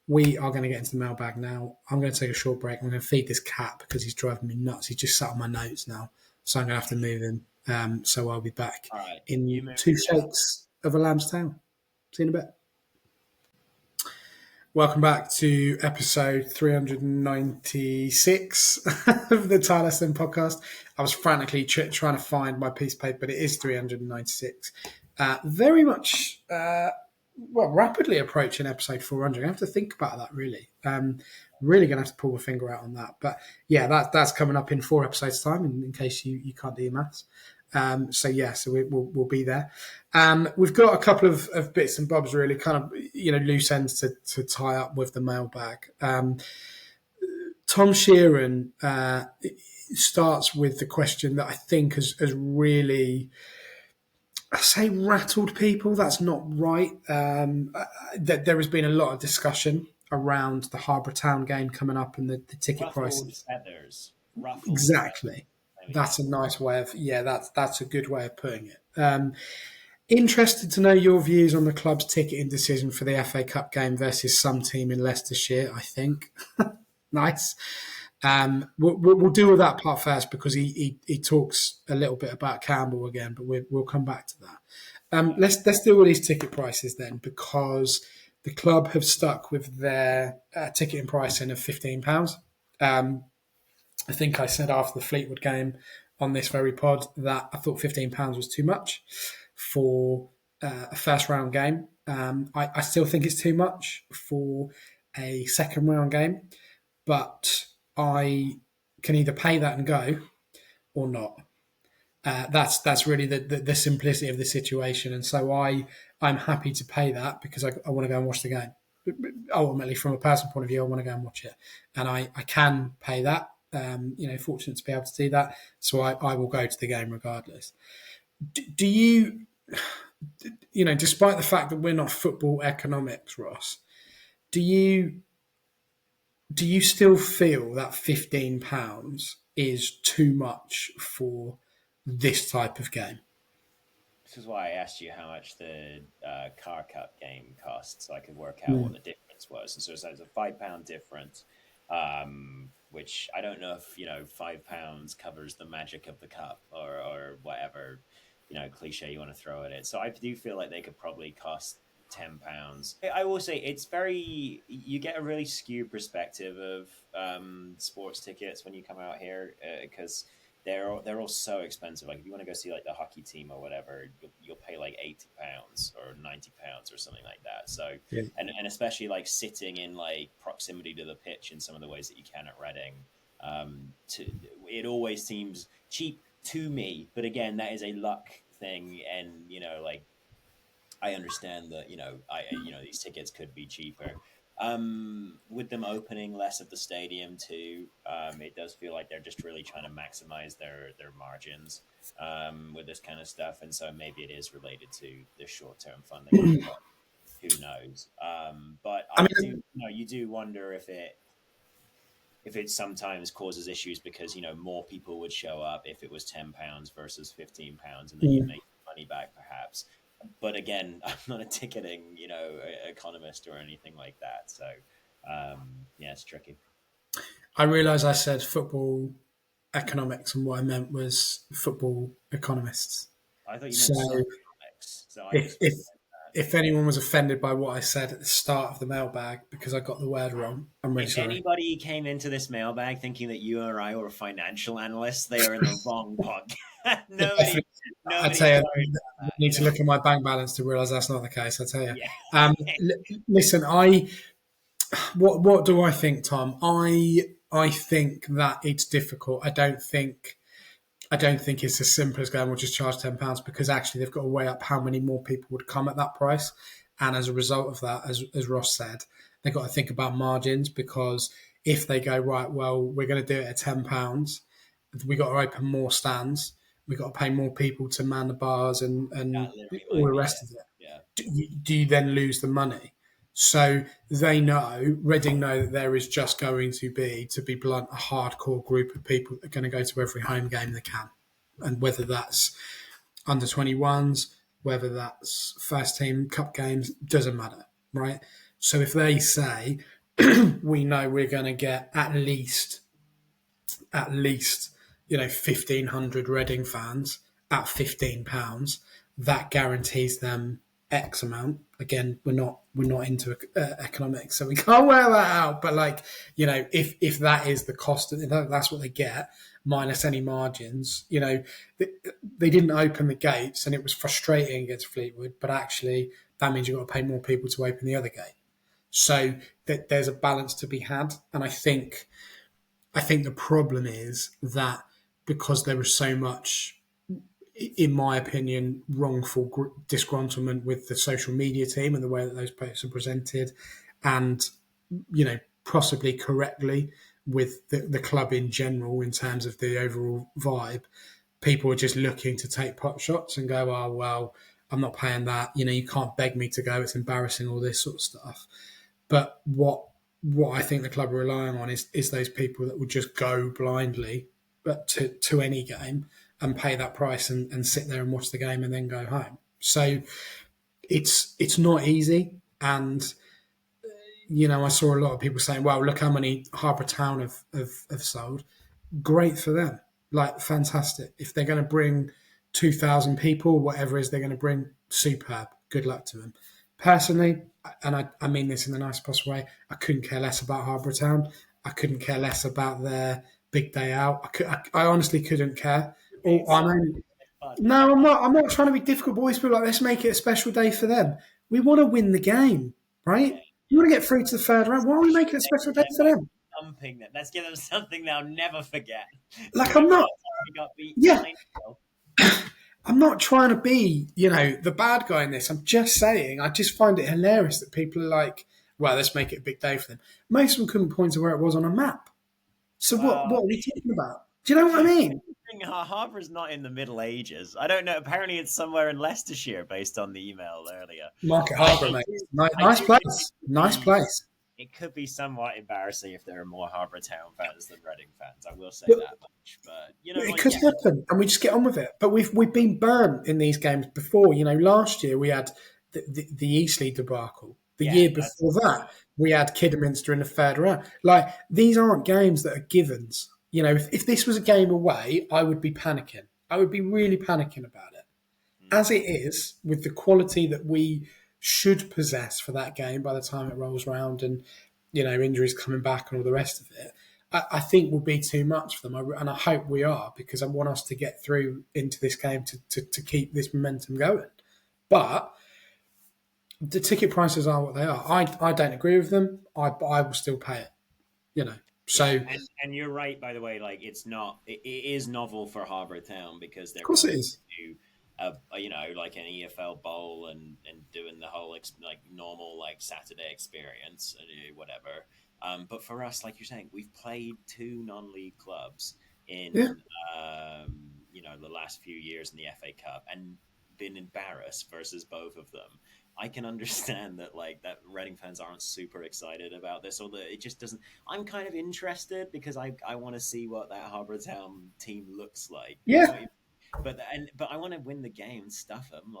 We are going to get into the mailbag now. I'm going to take a short break. I'm going to feed this cat because he's driving me nuts. He's just sat on my notes now, so I'm going to have to move him. So I'll be back in 2 shakes of a lamb's tail. See you in a bit. Welcome back to episode 396 of the Tilehurst podcast. I was frantically trying to find my piece of paper, but it is 396. Very much, rapidly approaching episode 400. I have to think about that, really. Really going to have to pull my finger out on that. But yeah, that's coming up in 4 episodes' time, in case you can't do your maths. So we'll be there. We've got a couple of bits and bobs, really, kind of loose ends to tie up with the mailbag. Tom Sheeran starts with the question that I think has really, I say, rattled people. That's not right. There has been a lot of discussion around the Harbour Town game coming up and the ticket prices. Exactly. That's a nice way of, that's a good way of putting it. Interested to know your views on the club's ticketing decision for the FA Cup game versus some team in Leicestershire, I think. Nice. We'll deal with that part first because he talks a little bit about Campbell again, but we'll come back to that. Let's deal with these ticket prices then, because the club have stuck with their ticketing pricing of £15. I think I said after the Fleetwood game on this very pod that I thought £15 was too much for a first round game. I still think it's too much for a second round game, but I can either pay that and go or not. That's really the simplicity of the situation, and so I'm happy to pay that because I want to go and watch the game. Ultimately, from a personal point of view, I want to go and watch it, and I can pay that. Fortunate to be able to do that, so I will go to the game regardless. Do you, despite the fact that we're not football economics, Ross, do you still feel that £15 is too much for this type of game? This is why I asked you how much the Car Cup game cost, so I could work out what the difference was. And so it's a £5 difference. Which I don't know if £5 covers the magic of the cup or whatever cliche you want to throw at it. So I do feel like they could probably cost £10. I will say you get a really skewed perspective of sports tickets when you come out here because they're all so expensive. Like if you want to go see like the hockey team or whatever, you'll pay like £80 or £90 or something like that. So and especially like sitting in like proximity to the pitch in some of the ways that you can at Reading, it always seems cheap to me. But again, that is a luck thing, and I understand that these tickets could be cheaper. With them opening less of the stadium too, it does feel like they're just really trying to maximize their margins with this kind of stuff, and so maybe it is related to the short-term funding. Who knows? But you do wonder if it sometimes causes issues because more people would show up if it was £10 versus £15, and then you make money back perhaps. But again, I'm not a ticketing, economist or anything like that. So, it's tricky. I realise I said football economics, and what I meant was football economists. I thought you meant economics. So if anyone was offended by what I said at the start of the mailbag because I got the word wrong, I'm really sorry. If anybody came into this mailbag thinking that you or I were financial analysts, they are in the wrong podcast. Nobody I tell you, I need to look at my bank balance to realise that's not the case. I tell you. Yeah. Listen, what do I think, Tom? I think that it's difficult. I don't think it's as simple as going, we'll just charge £10 because actually they've got to weigh up how many more people would come at that price. And as a result of that, as Ross said, they've got to think about margins because if they go, right, well, we're going to do it at £10, we've got to open more stands, we've got to pay more people to man the bars and all the rest of it. Yeah. Do you then lose the money? So Reading know that there is just going to be blunt, a hardcore group of people that are going to go to every home game they can. And whether that's under 21s, whether that's first team cup games, doesn't matter, right? So if they say, we know we're going to get at least 1,500 Reading fans at £15, that guarantees them X amount. Again, we're not into economics, so we can't work that out. But if that is the cost, that's what they get minus any margins. They didn't open the gates, and it was frustrating against Fleetwood. But actually, that means you've got to pay more people to open the other gate. So there's a balance to be had, and I think the problem is that because there was so much, in my opinion, wrongful disgruntlement with the social media team and the way that those posts are presented, and possibly correctly with the club in general in terms of the overall vibe, people are just looking to take pot shots and go, oh, well, I'm not paying that. You can't beg me to go. It's embarrassing, all this sort of stuff. But what I think the club are relying on is those people that will just go blindly to any game and pay that price and sit there and watch the game and then go home. So it's not easy. And, I saw a lot of people saying, well, look how many Harbour Town have sold. Great for them. Fantastic. If they're going to bring 2,000 people, whatever it is they're going to bring, superb. Good luck to them. Personally, and I mean this in the nicest possible way, I couldn't care less about Harbour Town. I couldn't care less about their big day out. I honestly couldn't care. No, I'm not. I'm not trying to be difficult, boys. But let's make it a special day for them. We want to win the game, right? You want to get through to the third round. Why are we making a special day for them? Something that let's give them something they'll never forget. I'm not. Yeah. I'm not trying to be, the bad guy in this. I'm just saying, I just find it hilarious that people are like, well, let's make it a big day for them. Most of them couldn't point to where it was on a map. So what are we talking about? Do you know what I mean? Harbour's not in the Middle Ages. I don't know. Apparently it's somewhere in Leicestershire based on the email earlier. Market Harbour, mate. Nice place. Nice place. It could be somewhat embarrassing if there are more Harbour Town fans than Reading fans. I will say that much, but it could happen, and we just get on with it. But we've been burnt in these games before. Last year we had the Eastleigh debacle. The year before that we had Kidderminster in the third round. These aren't games that are givens. If this was a game away, I would be panicking. I would be really panicking about it. As it is, with the quality that we should possess for that game by the time it rolls around and, injuries coming back and all the rest of it, I think will be too much for them. And I hope we are, because I want us to get through into this game to keep this momentum going. But the ticket prices are what they are. I don't agree with them. I will still pay it, So, and you're right, by the way. It is novel for Harbour Town because they're of course it is. Like an EFL bowl and doing the whole normal Saturday experience, whatever. But for us, like you're saying, we've played two non-league clubs in the last few years in the FA Cup and been embarrassed versus both of them. I can understand that that Reading fans aren't super excited about this, or that it just doesn't. I'm kind of interested because I want to see what that Harbour Town team looks like. Yeah. But I want to win the game and stuff them.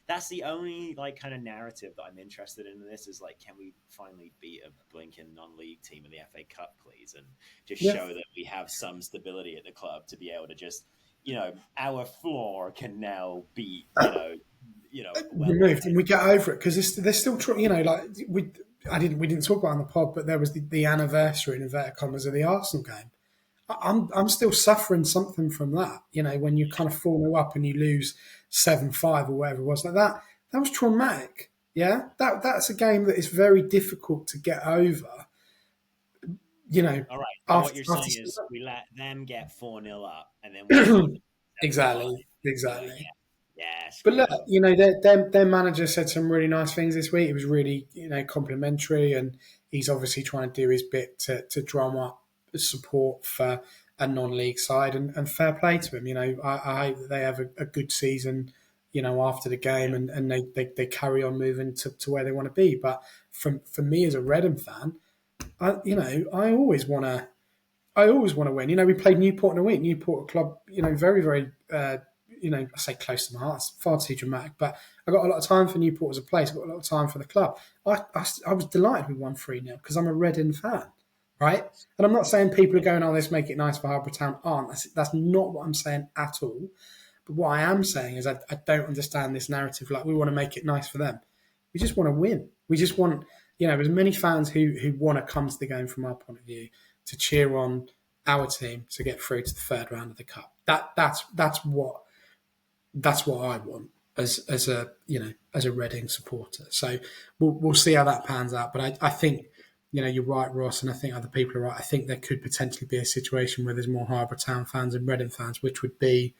That's the only kind of narrative that I'm interested in this is can we finally beat a blinking non-league team in the FA Cup, please, and just show that we have some stability at the club to be able to just our floor can now beat removed, and we get over it because they're still trying. We didn't talk about it on the pod, but there was the anniversary in inverted commas of the Arsenal game. I'm still suffering something from that. When you kind of 4-0 up and you lose 7-5 or whatever it was that was traumatic. Yeah, that's a game that is very difficult to get over. All right. What you're saying is we let them get 4-0 up and then we exactly. Yeah, but look, their manager said some really nice things this week. It was really, complimentary, and he's obviously trying to do his bit to drum up support for a non-league side, and fair play to him. I hope that they have a good season after the game, and they carry on moving to where they want to be. But for me as a Reading fan, I always want to. I always want to win. We played Newport in a week. Newport, a club, very, very, I say close to my heart. It's far too dramatic, but I got a lot of time for Newport as a place. I got a lot of time for the club. I was delighted we won 3-0 because I'm a Reading fan, right? And I'm not saying people are going, oh, let's make it nice for Harbour Town. Aren't. That's not what I'm saying at all. But what I am saying is I don't understand this narrative. Like, we want to make it nice for them. We just want to win. We just want, as many fans who want to come to the game from our point of view to cheer on our team to get through to the third round of the cup. That's what I want as a Reading supporter. So we'll see how that pans out. But I think you're right, Ross, and I think other people are right. I think there could potentially be a situation where there's more Harbour Town fans and Reading fans, which would be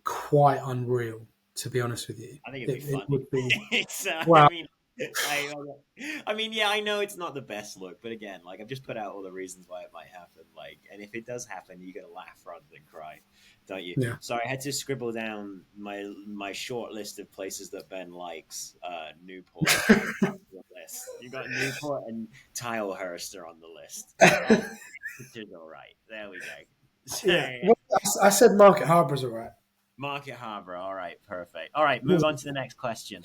quite unreal, to be honest with you. I think it'd be fun. It would be. It's, Well, I mean, yeah, I know it's not the best look, but again, like, I've just put out all the reasons why it might happen. Like, and if it does happen, you gotta laugh rather than cry, don't you? yeah. So I had to scribble down my short list of places that Ben likes. Newport on the list. You got Newport and Tilehurst are on the list. Which is all right. There we go. So, Yeah. Well, I said Market Harbour's all right. Market Harbour. All right, perfect. All right, move on to the next question.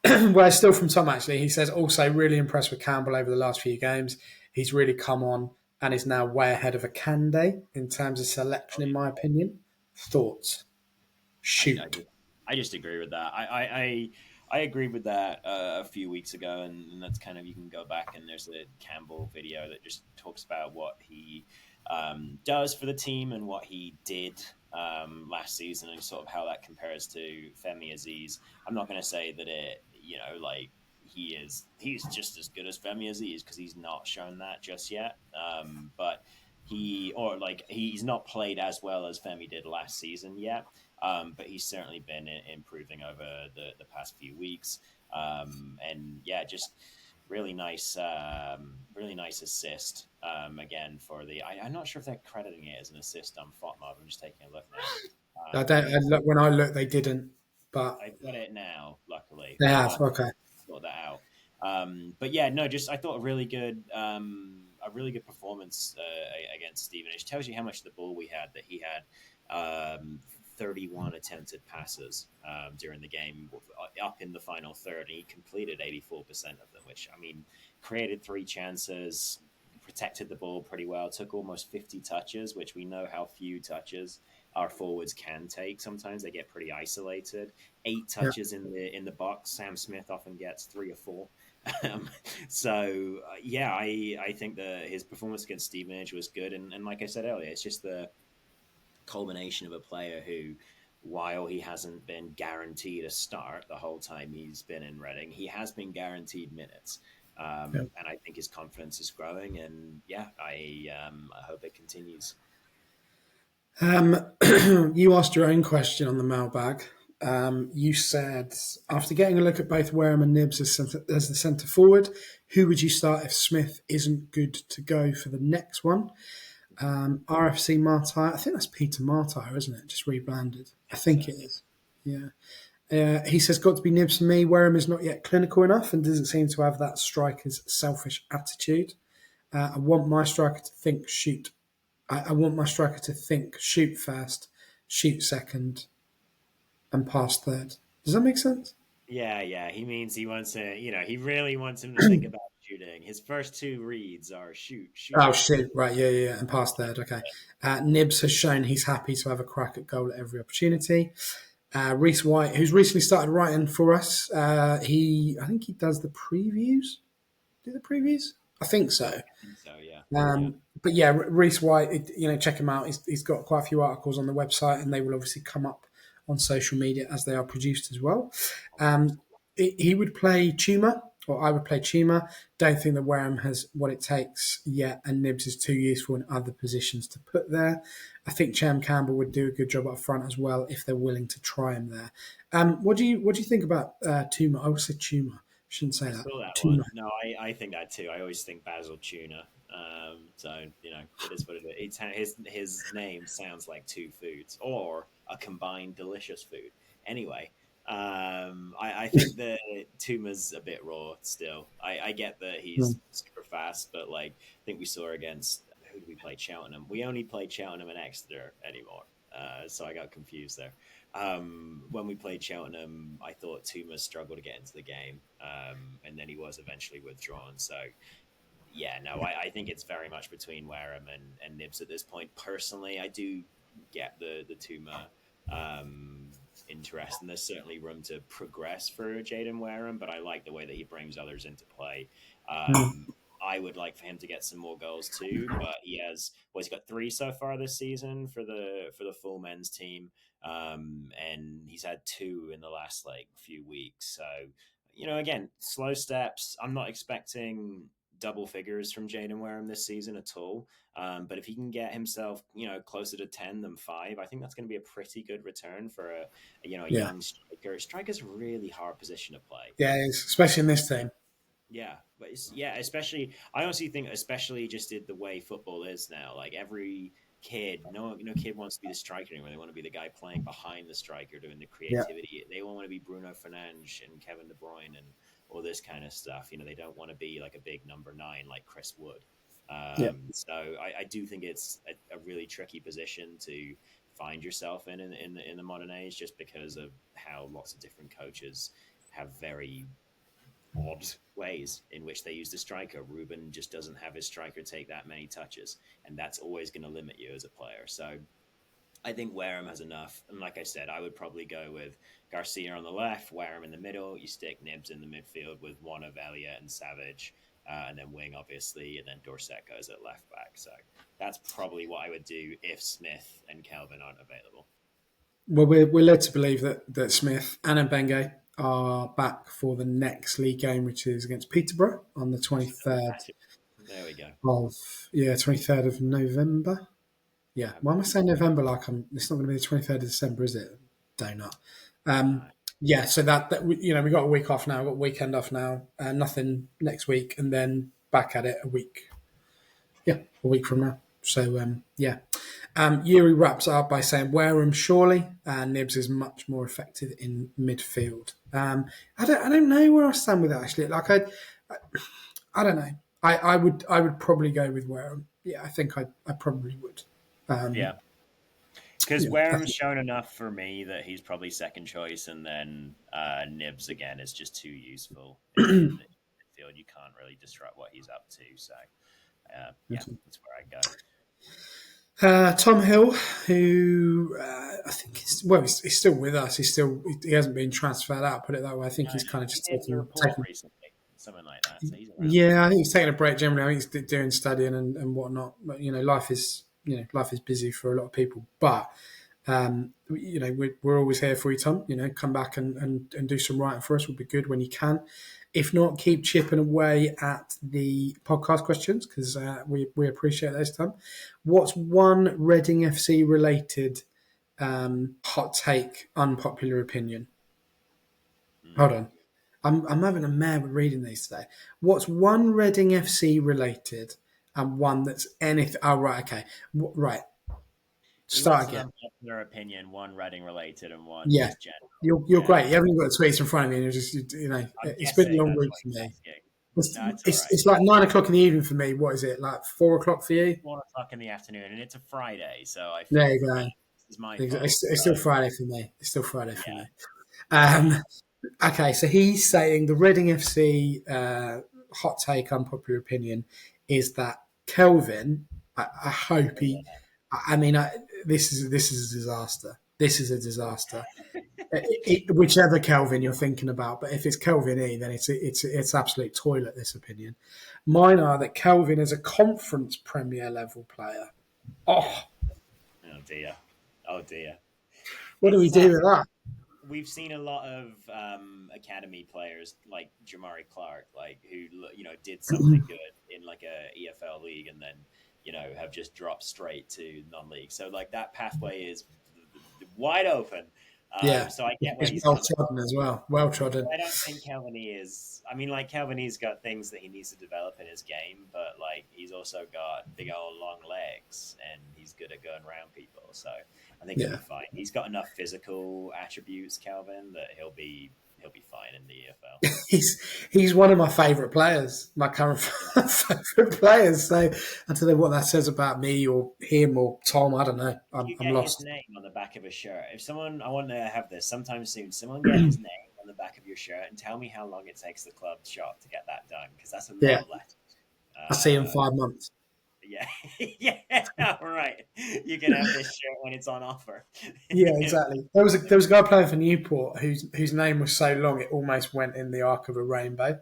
Well, it's still from Tom, actually. He says, also really impressed with Campbell over the last few games. He's really come on and is now way ahead of a Kande in terms of selection, in my opinion. Thoughts? Shoot. I just agree with that. I agreed with that a few weeks ago, and that's kind of, you can go back and there's a Campbell video that just talks about what he does for the team and what he did last season and sort of how that compares to Femi Aziz. I'm not going to say that he's just as good as Femi Aziz because he's not shown that just yet. But he's not played as well as Femi did last season yet. But he's certainly been improving over the past few weeks. And yeah, just really nice assist again for the. I'm not sure if they're crediting it as an assist on FOTMOB. I'm just taking a look now. When I looked, they didn't. But I've got it now, luckily. they have. Okay. Sort that out. But yeah, no, just I thought a really good performance against Stevenage. Tells you how much of the ball we had. That he had 31 attempted passes during the game, up in the final third, and he completed 84% of them, which, I mean, created 3 chances, protected the ball pretty well, took almost 50 touches, which we know how few touches our forwards can take. Sometimes they get pretty isolated. 8 touches in the box. Sam Smith often gets 3 or 4. So I think that his performance against Stevenage was good, and like I said earlier, it's just the culmination of a player who, while he hasn't been guaranteed a start the whole time he's been in Reading, he has been guaranteed minutes. And I think his confidence is growing, and I hope it continues. You asked your own question on the mailbag. You said, after getting a look at both Wareham and Nibs as the centre forward, who would you start if Smith isn't good to go for the next one? RFC Martyr, I think that's Peter Martyr, isn't it? Just rebranded. I think it is. Yeah. He says, got to be Nibs for me. Wareham is not yet clinical enough and doesn't seem to have that striker's selfish attitude. I want my striker to think, shoot. I want my striker to think, shoot first, shoot second, and pass third. Does that make sense? Yeah. He means he wants to, he really wants him to think about shooting. His first 2 reads are shoot. Oh, shoot. Right, yeah, and pass third. Okay. Nibs has shown he's happy to have a crack at goal at every opportunity. Reece White, who's recently started writing for us, I think he does the previews. Do the previews? I think so. Yeah. But yeah, Reece White, check him out. He's got quite a few articles on the website, and they will obviously come up on social media as they are produced as well. He would play Tuma, or I would play Tuma. Don't think that Wareham has what it takes yet, and Nibs is too useful in other positions to put there. I think Chem Campbell would do a good job up front as well if they're willing to try him there. What do you think about Tuma? I would say Tuma. Shouldn't say that. Tuna. No, I think that too. I always think Basil Tuna. So it is what it is. His name sounds like 2 foods or a combined delicious food. Anyway, I think the Tuma's a bit raw still. I get that he's super fast, but like I think we saw against who did we play? Cheltenham. We only played Cheltenham and Exeter anymore. So I got confused there. When we played Cheltenham, I thought Tuma struggled to get into the game, and then he was eventually withdrawn. So yeah, no, I think it's very much between Wareham and Nibs at this point. Personally, I do get the Tuma interest, and there's certainly room to progress for Jaden Wareham, but I like the way that he brings others into play. I would like for him to get some more goals too, but he's got 3 so far this season for the full men's team, and he's had 2 in the last like few weeks. So again, slow steps. I'm not expecting double figures from Jaden Wareham this season at all. But if he can get himself, closer to 10 than 5, I think that's going to be a pretty good return for a young striker. Striker's a really hard position to play. Yeah, especially in this team. Yeah, but especially I honestly think, especially just the way football is now. Like every kid, no kid wants to be the striker anymore. They want to be the guy playing behind the striker, doing the creativity. They want to be Bruno Fernandes and Kevin De Bruyne and all this kind of stuff. They don't want to be like a big number 9 like Chris Wood. So I do think it's a really tricky position to find yourself in the modern age, just because of how lots of different coaches have very odd ways in which they use the striker. Ruben just doesn't have his striker take that many touches, and that's always going to limit you as a player. So I think Wareham has enough. And like I said, I would probably go with Garcia on the left, Wareham in the middle. You stick Nibs in the midfield with one of Elliott and Savage, and then wing, obviously, and then Dorset goes at left back. So that's probably what I would do if Smith and Kelvin aren't available. Well, we're led to believe that Smith and Mbenge are back for the next league game, which is against Peterborough on the 23rd. There we go. 23rd of November. Yeah, why am I saying November like it's not going to be the 23rd of December, is it? Donut. Yeah, so that we got a week off now, got a weekend off now, nothing next week, and then back at it a week from now. So, Yuri wraps up by saying Wareham surely, Nibs is much more effective in midfield. I don't know where I stand with that actually. Like I don't know. I would probably go with Wareham. Yeah, I think I probably would. Because Wareham's shown enough for me that he's probably second choice, and then Nibs again is just too useful in the midfield. You can't really disrupt what he's up to. So that's where I go. Tom Hill, who I think he's still with us. He hasn't been transferred out. Put it that way. I think he's kind of just taking recently, something like that. So he's I think he's taking a break generally. I think he's doing studying and whatnot. But life is busy for a lot of people. But we're always here for you, Tom. Come back and do some writing for us. Would be good when you can. If not, keep chipping away at the podcast questions because we appreciate those, Tom. What's one Reading FC related hot take, unpopular opinion? Hold on. I'm having a mad with reading these today. What's one Reading FC related and one that's anything? Oh, right. Okay. Right. Start again. Unpopular opinion, one Reading related and one just general. You're great. You haven't got the tweets in front of me. And you're just, it's been a long week for me. It's like 9 o'clock in the evening for me. What is it? Like 4 o'clock for you? 4 o'clock in the afternoon, and it's a Friday, so I feel there you go. It's my it's still Friday for me. It's still Friday for me. Okay, so he's saying the Reading FC hot take, unpopular opinion is that Kelvin. I hope he. I mean, this is a disaster. This is a disaster. Whichever Kelvin you're thinking about, but if it's Kelvin E, then it's absolute toilet. This opinion. Mine are that Kelvin is a conference Premier level player. Oh dear. What do we do with that? We've seen a lot of academy players like Jamari Clark, who did something good in like a EFL league, and then have just dropped straight to non-league. So that pathway is wide open. Yeah, So I get where it's he's well coming. trodden as well. Well trodden. I don't think Calvini is. I mean, like Calvini's got things that he needs to develop in his game, but like he's also got big old long legs, and he's good at going around people. So I think he'll be Yeah, fine. He's got enough physical attributes, Calvin, that he'll be fine in the EFL. he's one of my favourite players, my current favourite players. So I don't know what that says about me or him or Tom. I don't know. If you I'm get his lost. name on the back of a shirt, if someone, I want to have this sometime soon, someone get his name on the back of your shirt and tell me how long it takes the club shop to get that done, because that's a lot Yeah, of letters. I'll see you in Uh, 5 months. yeah, yeah, all right. You can have this shirt when it's on offer. Yeah, exactly. There was a guy playing for Newport whose name was so long it almost went in the arc of a rainbow.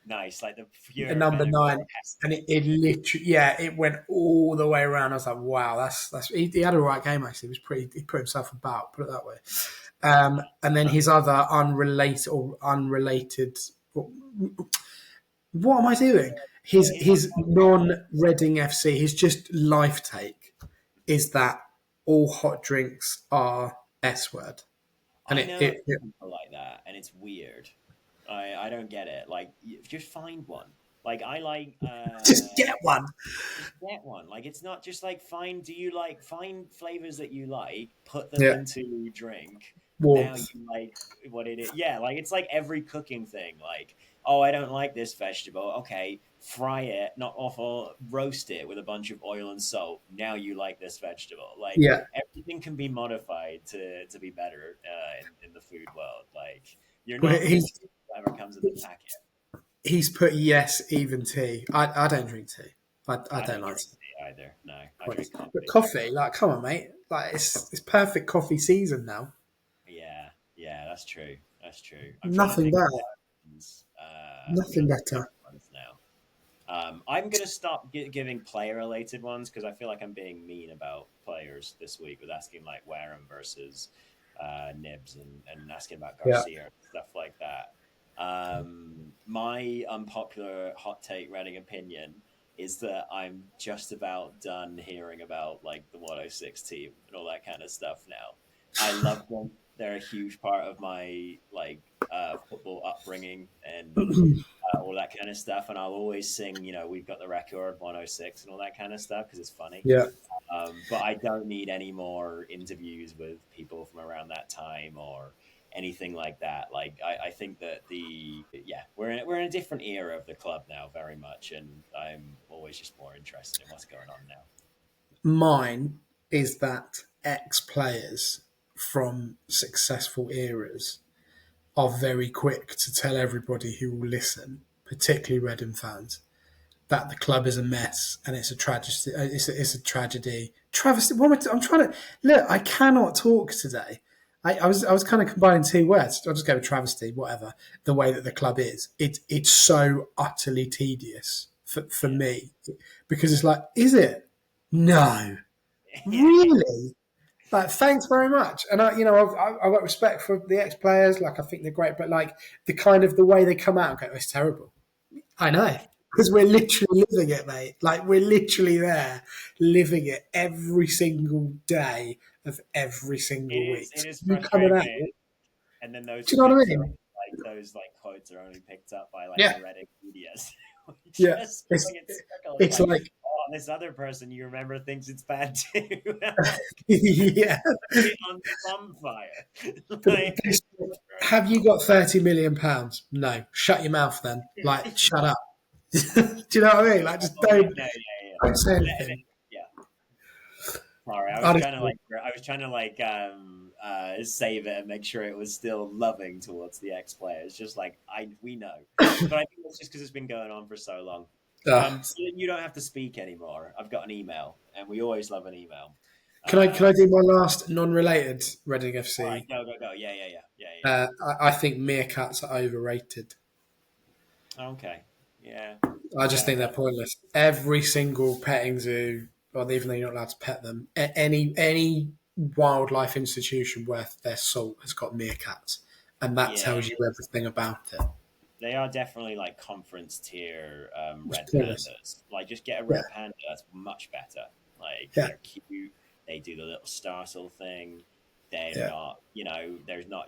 Nice, like the A pure number kind of 9, and grotesque. it literally, yeah, it went all the way around. I was like, wow, that's he had a right game actually. He was pretty. He put himself about, put it that way. And then his other unrelated. What am I doing? His non-Reading FC, his just life take is that all hot drinks are S word, and I know people like that, and it's weird. I don't get it. Like, just find one. Like, I like just get one. just get one. Like, it's not just like find flavors that you like, put them Yeah, into your drink. Now you warmth. like what it is. Yeah, like it's like every cooking thing. Like, oh, I don't like this vegetable. Okay, fry it, not awful, roast it with a bunch of oil and salt. Now you like this vegetable. Like Yeah, everything can be modified to be better in the food world. Like you're well, not limited to whatever comes in the packet. he's put yes, even tea. I don't drink tea. I I don't don't like drink tea. tea either. No, I But drink coffee. coffee, like, come on, mate. Like, it's perfect coffee season now. Yeah, yeah, that's true. That's true. I'm trying to Nothing think of better. ones. I'm Nothing trying to think of better. ones now. I'm gonna stop giving player-related ones because I feel like I'm being mean about players this week with asking like Wareham versus Nibs and asking about Yeah. Garcia and stuff like that. My unpopular hot take Reading opinion is that I'm just about done hearing about like the 106 team and all that kind of stuff now. I love them. They're a huge part of my like football upbringing and all that kind of stuff. And I'll always sing, we've got the record 106 and all that kind of stuff because it's funny. Yeah. But I don't need any more interviews with people from around that time or anything like that. Like I think that we're in a different era of the club now, very much, and I'm always just more interested in what's going on now. Mine is that ex players from successful eras are very quick to tell everybody who will listen, particularly Reading fans, that the club is a mess and it's a tragedy. It's a tragedy. Travesty. I'm trying to look. I cannot talk today. I was kind of combining two words. I'll just go with travesty. Whatever. The way that the club is, it's so utterly tedious for Yeah, me because it's like, is it? No, yeah, really. Like, thanks very much. And I've got respect for the ex players. Like, I think they're great, but like the way they come out and go, oh, it's terrible. I know. yeah. Because we're literally living it, mate. Like, we're literally there, living it every single day of every It single is week. it So is you coming out, frustrating, and then do you know what I mean? those like quotes are only picked up by like Yeah, the Reddit medias. yeah. Just It's going in circles, it's like, like, oh, this other person you remember thinks it's bad too. Like, yeah. it on some fire. Like, Have you got £30 million? No. Shut your mouth then. Like, shut up. Do you know what I mean? Like, just oh, yeah, don't no, yeah, don't say yeah. anything. Yeah. Sorry, Honestly, I was trying to save it and make sure it was still loving towards the ex players. Just like we know, but I think it's just because it's been going on for so long. uh, So that you don't have to speak anymore. I've got an email, and we always love an email. can I do my last non-related Reading All right, FC? go. Yeah. I think meerkats are overrated. Okay, yeah, I just yeah. think they're pointless. Every single petting zoo, or even though you're not allowed to pet them, any wildlife institution worth their salt has got meerkats, and that Yeah, tells you everything about it. they are definitely like conference tier It's red pointless. pandas. Like, just get a Yeah, red panda. That's much better. Like, yeah, they're cute. They do the little startle thing. they're not,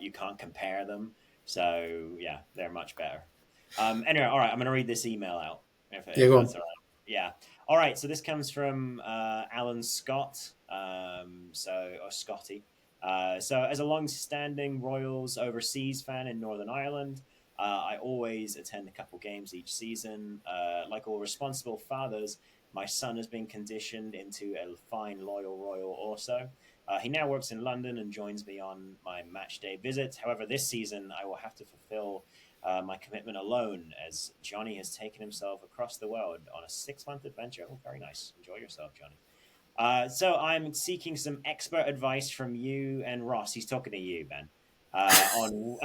you can't compare them. So yeah, they're much better. Anyway, all right, I'm going to read this email out if Go that's on. all right. Yeah. All right. So this comes from Alan Scott. Or Scotty. So as a long-standing Royals overseas fan in Northern Ireland, I always attend a couple games each season. Like all responsible fathers, my son has been conditioned into a fine, loyal Royal also. He now works in London and joins me on my match day visits. However, this season I will have to fulfill my commitment alone as Johnny has taken himself across the world on a 6-month adventure. Oh, very nice. Enjoy yourself, Johnny. So I'm seeking some expert advice from you and Ross. He's talking to you, Ben, on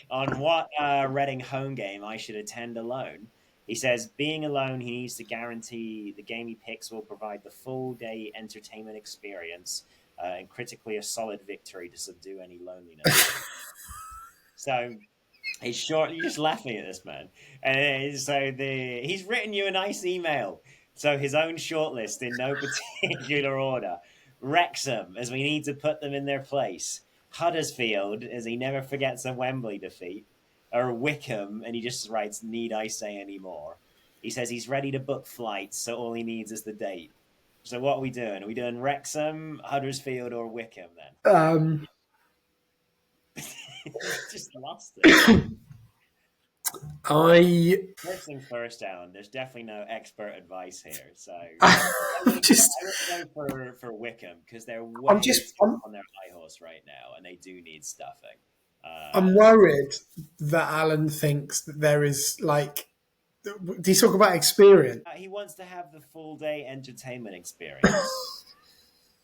on what Reading home game I should attend alone. He says, being alone, he needs to guarantee the game he picks will provide the full day entertainment experience and critically a solid victory to subdue any loneliness. So he's short. You're just laughing at this man, and so he's written you a nice email. So his own shortlist in no particular order: Wrexham, as we need to put them in their place; Huddersfield, as he never forgets a Wembley defeat; or Wickham, and he just writes, "Need I say any more?" He says he's ready to book flights, so all he needs is the date. So what are we doing? Are we doing Wrexham, Huddersfield, or Wickham then? Just lost it. I First things first, Alan. There's definitely no expert advice here, so just I would go for Wickham because they're I'm way just on their high horse right now, and they do need stuffing. I'm worried that Alan thinks that there is like. Do you talk about experience? He wants to have the full day entertainment experience.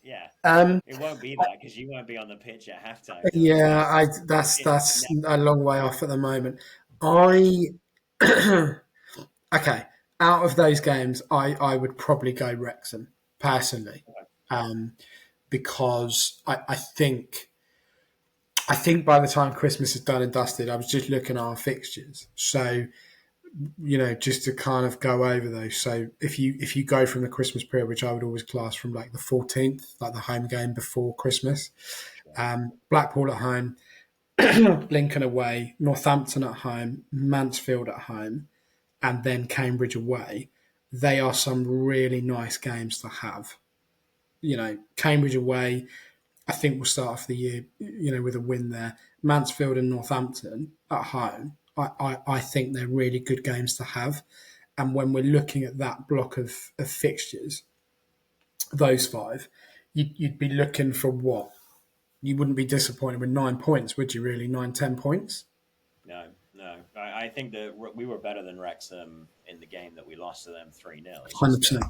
Yeah, Um, it won't be that because you won't be on the pitch at halftime. yeah, that's a long way off at the moment. I okay. Out of those games, I would probably go Wrexham personally, because I think by the time Christmas is done and dusted, I was just looking at our fixtures. So just to kind of go over those. So if you go from the Christmas period, which I would always class from like the 14th, like the home game before Christmas, Blackpool at home, Lincoln away, Northampton at home, Mansfield at home, and then Cambridge away. They are some really nice games to have. Cambridge away, I think we'll start off the year, with a win there. Mansfield and Northampton at home, I think they're really good games to have. And when we're looking at that block of fixtures, those five, you'd be looking for what? You wouldn't be disappointed with 9 points, would you really? 9, 10 points? No, no. I think that we were better than Wrexham in the game that we lost to them 3-0. It's just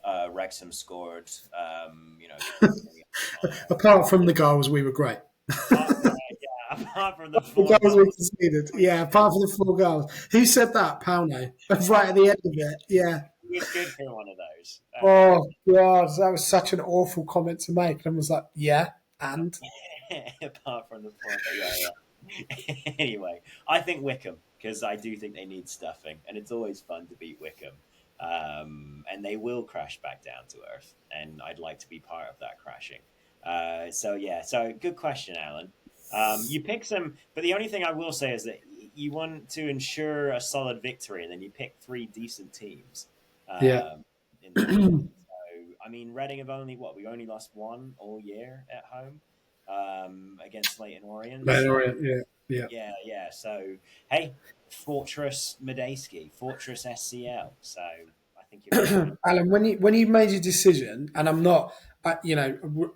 100%. Wrexham scored, Apart from the goals, we were great. Apart from the The 4 goals we goals. conceded. Yeah, apart from the 4 goals. Who said that? Pauno. Right at the end of it. Yeah. He was good for one of those. Oh, God. That was such an awful comment to make. And I was like, yeah, and? Apart from the 4, yeah. Anyway, I think Wickham, because I do think they need stuffing, and it's always fun to beat Wickham. And they will crash back down to earth, and I'd like to be part of that crashing. So good question, Alan. You pick some, but the only thing I will say is that you want to ensure a solid victory, and then you pick 3 decent teams. Yeah. So, I mean, Reading have we only lost 1 all year at home against Leyton Orient. Yeah. So, hey, Fortress Medeski, Fortress SCL. So, I think you're Alan, when you made your decision, and I'm not,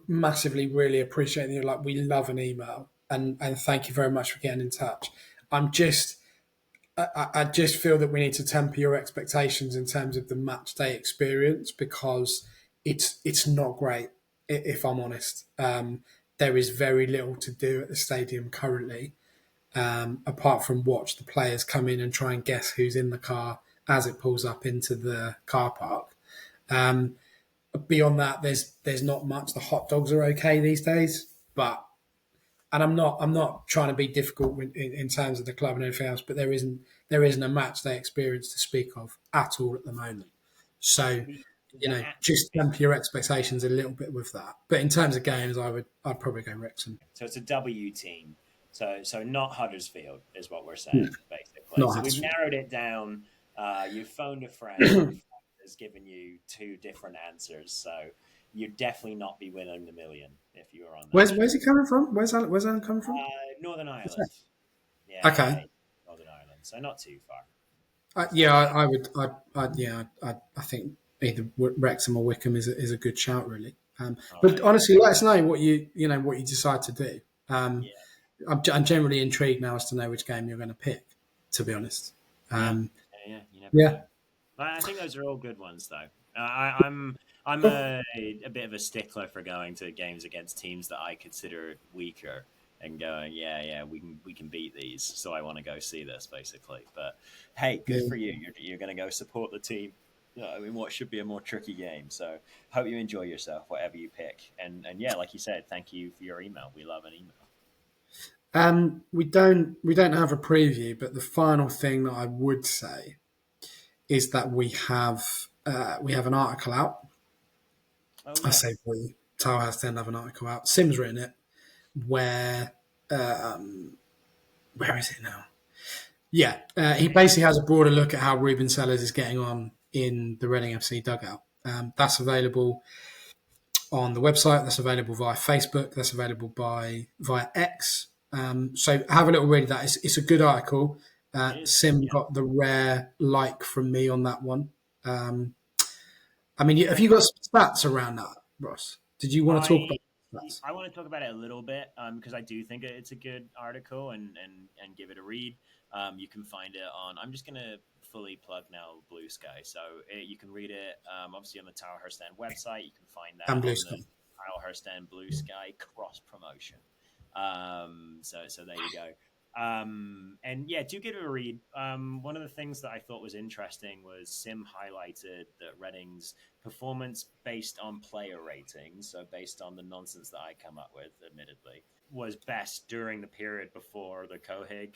massively really appreciating you. Like, we love an email, and thank you very much for getting in touch. I just feel that we need to temper your expectations in terms of the match day experience, because it's not great, if I'm honest. There is very little to do at the stadium currently, apart from watch the players come in and try and guess who's in the car as it pulls up into the car park. Beyond that, there's not much. The hot dogs are okay these days, and I'm not trying to be difficult in terms of the club and anything else, but there isn't a match day experience to speak of at all at the moment. So just temper your expectations a little bit with that. But in terms of games, I'd probably go Wrexham. So it's a W team. So not Huddersfield is what we're saying, basically. Not So we've Huddersfield. narrowed it down. You phoned a friend who has given you two different answers. So you'd definitely not be winning the million if you were on that. Where's he coming from? Where's Alan coming from? Northern Ireland. Yeah. Okay. Northern Ireland. So not too far. I would. I think either Wrexham or Wickham is a good shout, really. But honestly, let us know what you decide to do. I'm generally intrigued now as to know which game you're going to pick. To be honest. You never know. I think those are all good ones, though. I'm a bit of a stickler for going to games against teams that I consider weaker and going, we can beat these. So I want to go see this, basically. But hey, good for you. You're going to go support the team. I mean, what should be a more tricky game. So hope you enjoy yourself, whatever you pick. And like you said, thank you for your email. We love an email. We don't have a preview, but the final thing that I would say is that we have an article out. Oh, yeah. I say we. Tilehurst then have an article out. Sim's written it. Where is it now? Yeah, he basically has a broader look at how Ruben Sellers is getting on in the Reading FC dugout. That's available on the website. That's available via Facebook. That's available via X. So have a little read of that. It's a good article. Sim got the rare like from me on that one. I mean, have you got some stats around that, Ross? Did you want to talk about stats? I want to talk about it a little bit because I do think it's a good article and give it a read. You can find it on. I'm just going to fully plug now Blue Sky, so you can read it obviously on the Tilehurst End website. You can find that on the Tilehurst End Blue Sky cross promotion. So there you go. And yeah, do give it a read. One of the things that I thought was interesting was Sim highlighted that Reading's performance based on player ratings, so based on the nonsense that I come up with, admittedly, was best during the period before the Cohig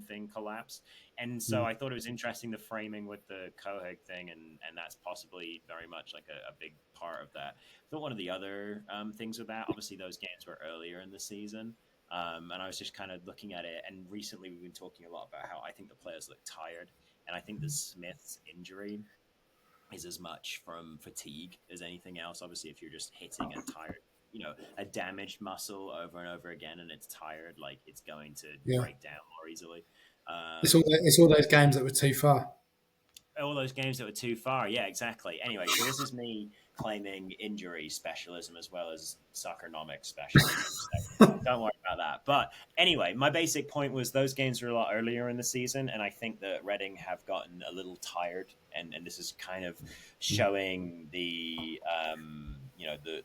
thing collapsed. And so I thought it was interesting, the framing with the Cohig thing, and that's possibly very much like a big part of that. I thought one of the other things with that, obviously those games were earlier in the season, and I was just kind of looking at it, and recently we've been talking a lot about how I think the players look tired, and I think the Smith's injury is as much from fatigue as anything else. Obviously, if you're just hitting a tired, a damaged muscle over and over again, and it's tired, like it's going to break down more easily. It's all those games that were too far. All those games that were too far. Yeah, exactly. Anyway, so this is me claiming injury specialism as well as soccernomics specialism. So don't worry about that. But anyway, my basic point was those games were a lot earlier in the season, and I think that Reading have gotten a little tired, and this is kind of showing the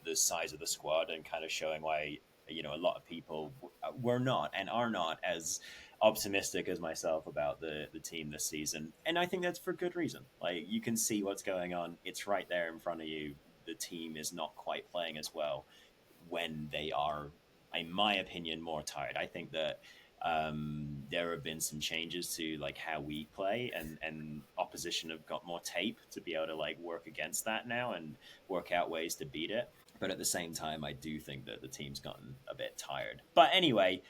the size of the squad, and kind of showing why a lot of people were not and are not as optimistic as myself about the team this season. And I think that's for good reason. Like, you can see what's going on. It's right there in front of you. The team is not quite playing as well when they are, in my opinion, more tired. I think that there have been some changes to like how we play, and opposition have got more tape to be able to like work against that now and work out ways to beat it. But at the same time, I do think that the team's gotten a bit tired. But anyway,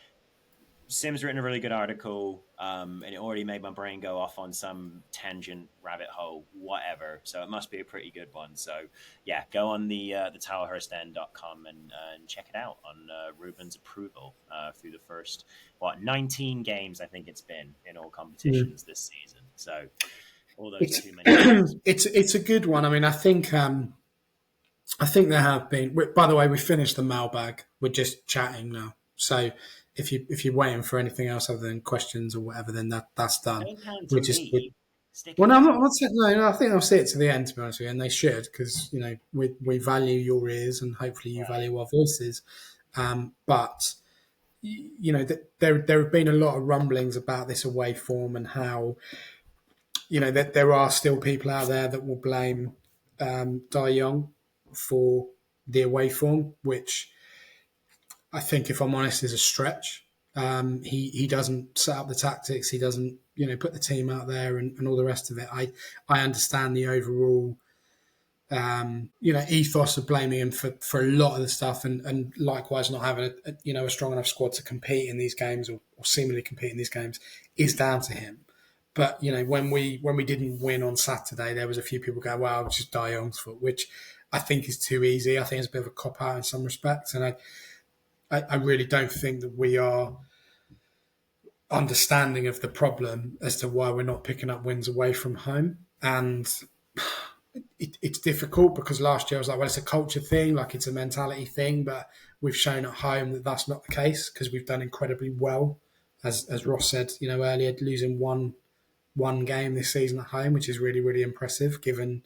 Sim's written a really good article, and it already made my brain go off on some tangent, rabbit hole, whatever. So it must be a pretty good one. So yeah, go on the tilehurstend.com and check it out on Ruben's approval through the first 19 games I think it's been in all competitions this season. So all those too many games. It's a good one. I mean, I think there have been. By the way, we finished the mailbag. We're just chatting now. So if you're waiting for anything else other than questions or whatever, then that's done. We're just. No, I'm not saying. No, I think I'll see it to the end, to be honest with you, and they should, because we value your ears, and hopefully you value our voices. But there have been a lot of rumblings about this away form, and how that there are still people out there that will blame Dai Young for the away form, which I think, if I'm honest, is a stretch. He doesn't set up the tactics. He doesn't, put the team out there and all the rest of it. I understand the overall ethos of blaming him for a lot of the stuff, and likewise not having a strong enough squad to compete in these games or seemingly compete in these games is down to him. But when we didn't win on Saturday, there was a few people going, "Well, it's just De Jong's fault," which I think is too easy. I think it's a bit of a cop out in some respects, and I really don't think that we are understanding of the problem as to why we're not picking up wins away from home. And it's difficult because last year I was like, well, it's a culture thing, like it's a mentality thing, but we've shown at home that that's not the case because we've done incredibly well. As Ross said, earlier, losing one game this season at home, which is really, really impressive given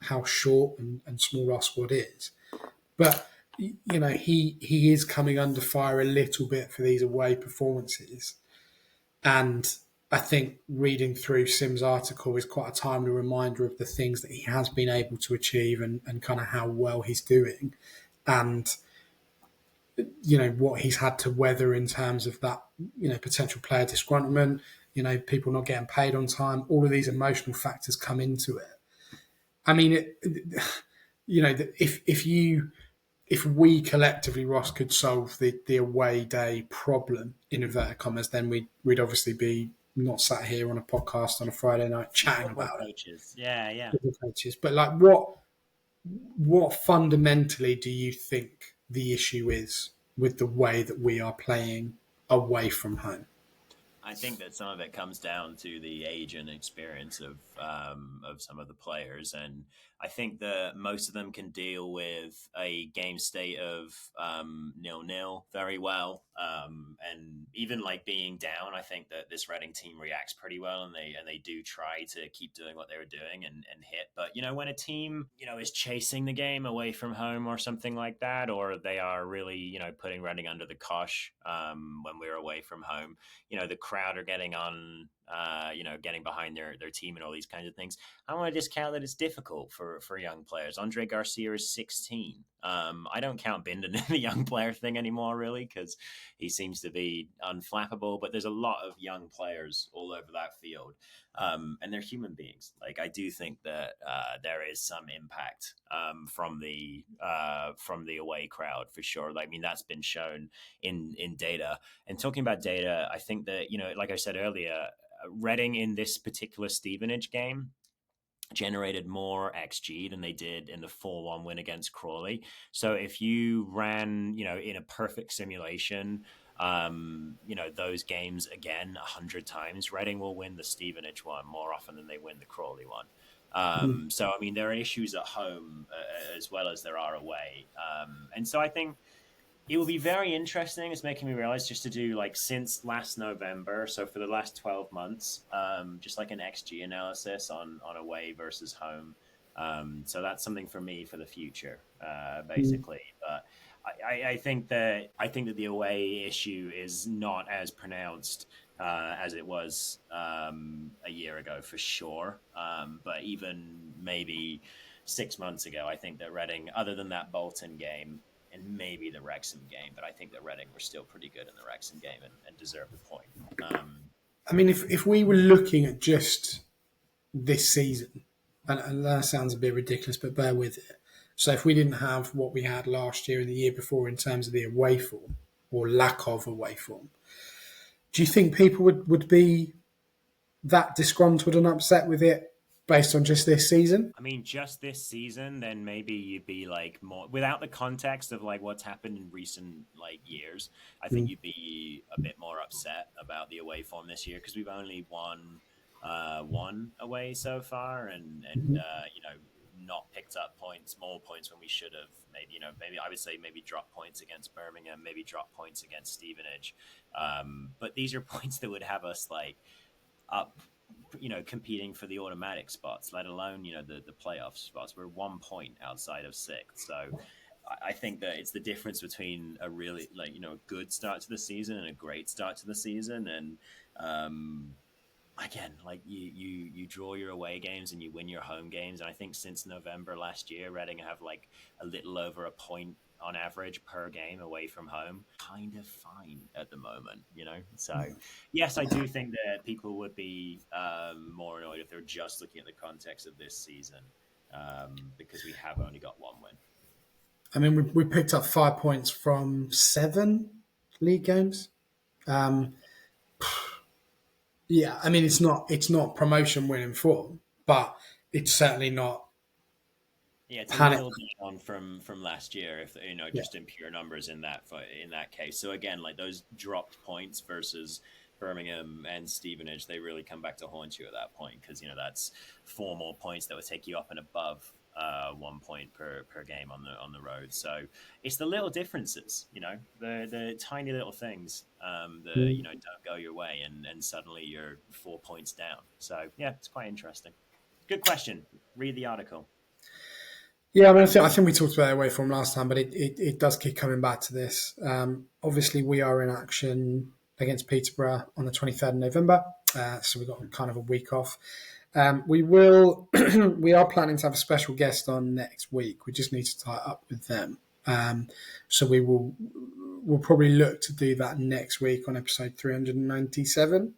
how short and small our squad is. But he is coming under fire a little bit for these away performances. And I think reading through Sim's article is quite a timely reminder of the things that he has been able to achieve and kind of how well he's doing. And, what he's had to weather in terms of that, potential player disgruntlement, people not getting paid on time. All of these emotional factors come into it. I mean, if we collectively, Ross, could solve the away day problem, in inverted commas, then we'd obviously be not sat here on a podcast on a Friday night chatting about coaches. Yeah. Coaches. But like, what fundamentally do you think the issue is with the way that we are playing away from home? I think that some of it comes down to the age and experience of some of the players, and I think that most of them can deal with a game state of 0-0 very well, and even like being down. I think that this Reading team reacts pretty well, and they do try to keep doing what they were doing and hit. But when a team is chasing the game away from home or something like that, or they are really putting Reading under the cosh when we're away from home, the crowd are getting on, getting behind their team and all these kinds of things. I want to discount that it's difficult for young players. Andre Garcia is 16. I don't count Bindon in the young player thing anymore, really, because he seems to be unflappable. But there's a lot of young players all over that field, and they're human beings. Like, I do think that there is some impact from the away crowd for sure. I mean, that's been shown in data. And talking about data, I think that like I said earlier, Reading in this particular Stevenage game generated more XG than they did in the 4-1 win against Crawley. So if you ran, in a perfect simulation, those games again 100 times, Reading will win the Stevenage one more often than they win the Crawley one. So, I mean, there are issues at home as well as there are away. And so I think it will be very interesting. It's making me realize just to do like since last November. So for the last 12 months, just like an XG analysis on away versus home. So that's something for me for the future, basically. But I think that the away issue is not as pronounced as it was a year ago for sure. But even maybe 6 months ago, I think that Reading, other than that Bolton game, and maybe the Wrexham game, but I think that Reading were still pretty good in the Wrexham game and deserved the point. I mean, if we were looking at just this season, and that sounds a bit ridiculous, but bear with it. So if we didn't have what we had last year and the year before in terms of the away form or lack of away form, do you think people would be that disgruntled and upset with it based on just this season? I mean, just this season, then maybe you'd be like more without the context of like what's happened in recent like years. I think you'd be a bit more upset about the away form this year because we've only won one away so far, and not picked up more points when we should have. Maybe I would say maybe drop points against Birmingham, maybe drop points against Stevenage. But these are points that would have us like up, competing for the automatic spots, let alone, the playoff spots. We're 1 point outside of sixth. So I think that it's the difference between a really a good start to the season and a great start to the season. And again, like you draw your away games and you win your home games. And I think since November last year, Reading have like a little over a point on average per game away from home. Kind of fine at the moment, So yes, I do think that people would be more annoyed if they're just looking at the context of this season. because we have only got one win. I mean, we picked up 5 points from 7 league games. Yeah, I mean, it's not promotion winning form, but it's certainly not. Yeah, it's a Panic. little down from last year, if Yeah. just in pure numbers in that case. So again, like those dropped points versus Birmingham and Stevenage, they really come back to haunt you at that point because that's 4 more points that would take you up and above 1 point per game on the road. So it's the little differences, the tiny little things that don't go your way, and suddenly you're 4 points down. So yeah, it's quite interesting. Good question. Read the article. Yeah, I mean, I think we talked about it away from last time, but it does keep coming back to this. Obviously, we are in action against Peterborough on the 23rd of November, so we've got kind of a week off. We are planning to have a special guest on next week. We just need to tie up with them. So we'll probably look to do that next week on episode 397.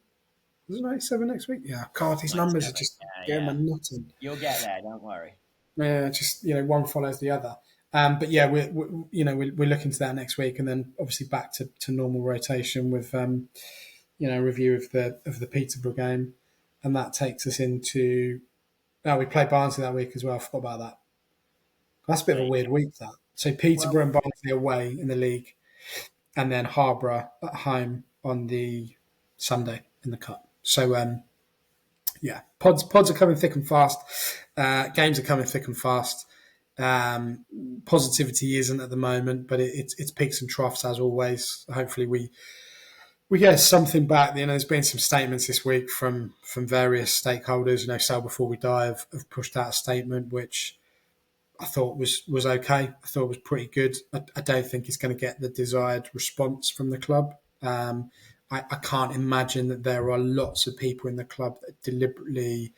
Is it 97 next week? Yeah, God, these numbers are just getting my nut in. You'll get there, don't worry. Yeah, just one follows the other. But yeah, we're looking to that next week, and then obviously back to normal rotation with review of the Peterborough game, and that takes us into. We play Barnsley that week as well. I forgot about that. That's a bit of a weird week. That so Peterborough and Barnsley away in the league, and then Harborough at home on the Sunday in the cup. So yeah, pods are coming thick and fast. Games are coming thick and fast. Positivity isn't at the moment, but it's peaks and troughs as always. Hopefully we get something back. There's been some statements this week from various stakeholders. Sell Before We Die have pushed out a statement which I thought was okay. I thought it was pretty good. I don't think it's going to get the desired response from the club. I can't imagine that there are lots of people in the club that deliberately,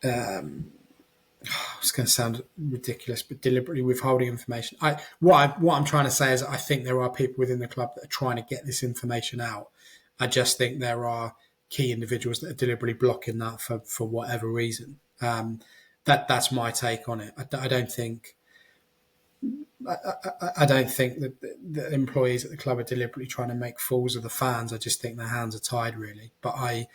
it's going to sound ridiculous, but deliberately withholding information. What I'm trying to say is I think there are people within the club that are trying to get this information out. I just think there are key individuals that are deliberately blocking that for whatever reason. That's my take on it. I don't think that the employees at the club are deliberately trying to make fools of the fans. I just think their hands are tied, really. But I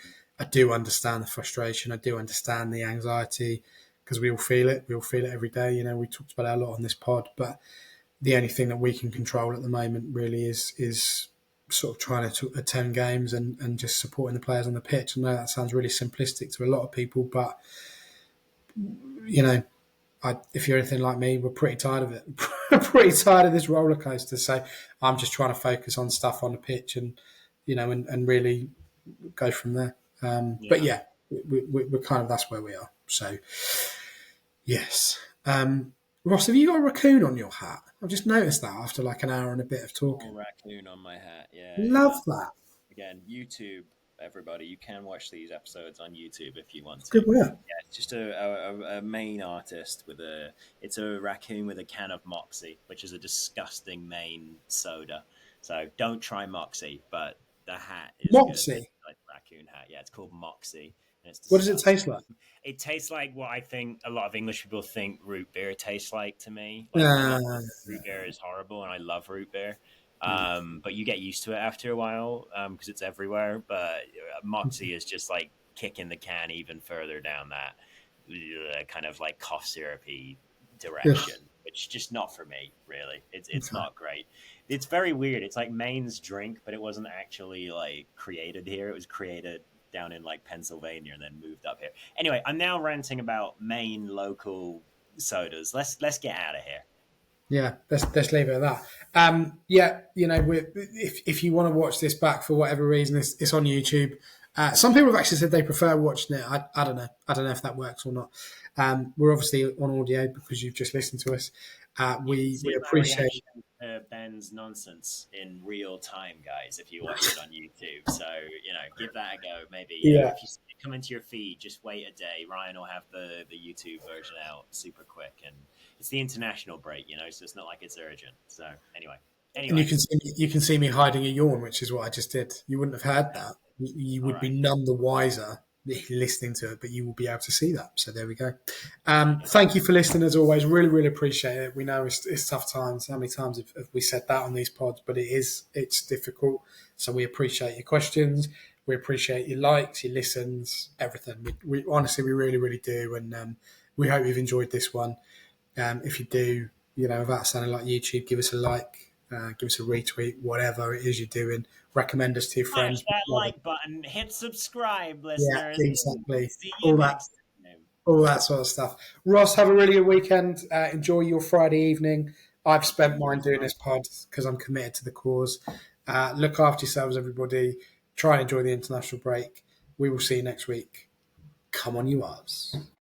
do understand the frustration. I do understand the anxiety because we all feel it. We all feel it every day. We talked about it a lot on this pod. But the only thing that we can control at the moment really is sort of trying to attend games and just supporting the players on the pitch. I know that sounds really simplistic to a lot of people, but if you're anything like me, we're pretty tired of it. Pretty tired of this roller coaster. So I'm just trying to focus on stuff on the pitch and really go from there. But yeah, we're kind of, that's where we are. So yes. Ross, have you got a raccoon on your hat? I've just noticed that after like an hour and a bit of talking. Raccoon on my hat. Yeah. Love that. Again, YouTube. Everybody, you can watch these episodes on YouTube if you want to. Good work. Yeah, it's just a main artist it's a raccoon with a can of Moxie, which is a disgusting Maine soda. So don't try Moxie, but the hat is Moxie? Good. Like raccoon hat. Yeah, it's called Moxie. And it's what does it taste like? It tastes like what I think a lot of English people think root beer tastes like to me. Root beer is horrible, and I love root beer. But you get used to it after a while because it's everywhere. But Moxie is just like kicking the can even further down that kind of like cough syrupy direction, which is just not for me, really. It's not great. It's very weird. It's like Maine's drink, but it wasn't actually like created here. It was created down in like Pennsylvania and then moved up here. Anyway, I'm now ranting about Maine local sodas. Let's get out of here. Yeah, let's leave it at that. Yeah, if you want to watch this back for whatever reason, it's on YouTube. Some people have actually said they prefer watching it. I don't know. I don't know if that works or not. We're obviously on audio because you've just listened to us. We appreciate Ben's nonsense in real time, guys. If you watch it on YouTube, so give that a go. Maybe if you come into your feed, just wait a day. Ryan will have the YouTube version out super quick, and it's the international break, so it's not like it's urgent. So anyway. And you can see me hiding a yawn, which is what I just did. You wouldn't have heard that. You would be none the wiser listening to it, but you will be able to see that. So there we go. Thank you for listening as always. Really, really appreciate it. We know it's tough times. How many times have we said that on these pods? But it's difficult. So we appreciate your questions. We appreciate your likes, your listens, everything. We honestly, we really, really do. And we hope you've enjoyed this one. If you do, without sounding like YouTube, give us a like, give us a retweet, whatever it is you're doing. Recommend us to your Smash friends. that like button. Hit subscribe, Yeah, listeners. exactly. See you All that, next time. all that sort of stuff. Ross, have a really good weekend. Enjoy your Friday evening. I've spent mine doing this pod because I'm committed to the cause. Look after yourselves, everybody. Try and enjoy the international break. We will see you next week. Come on, you Arves.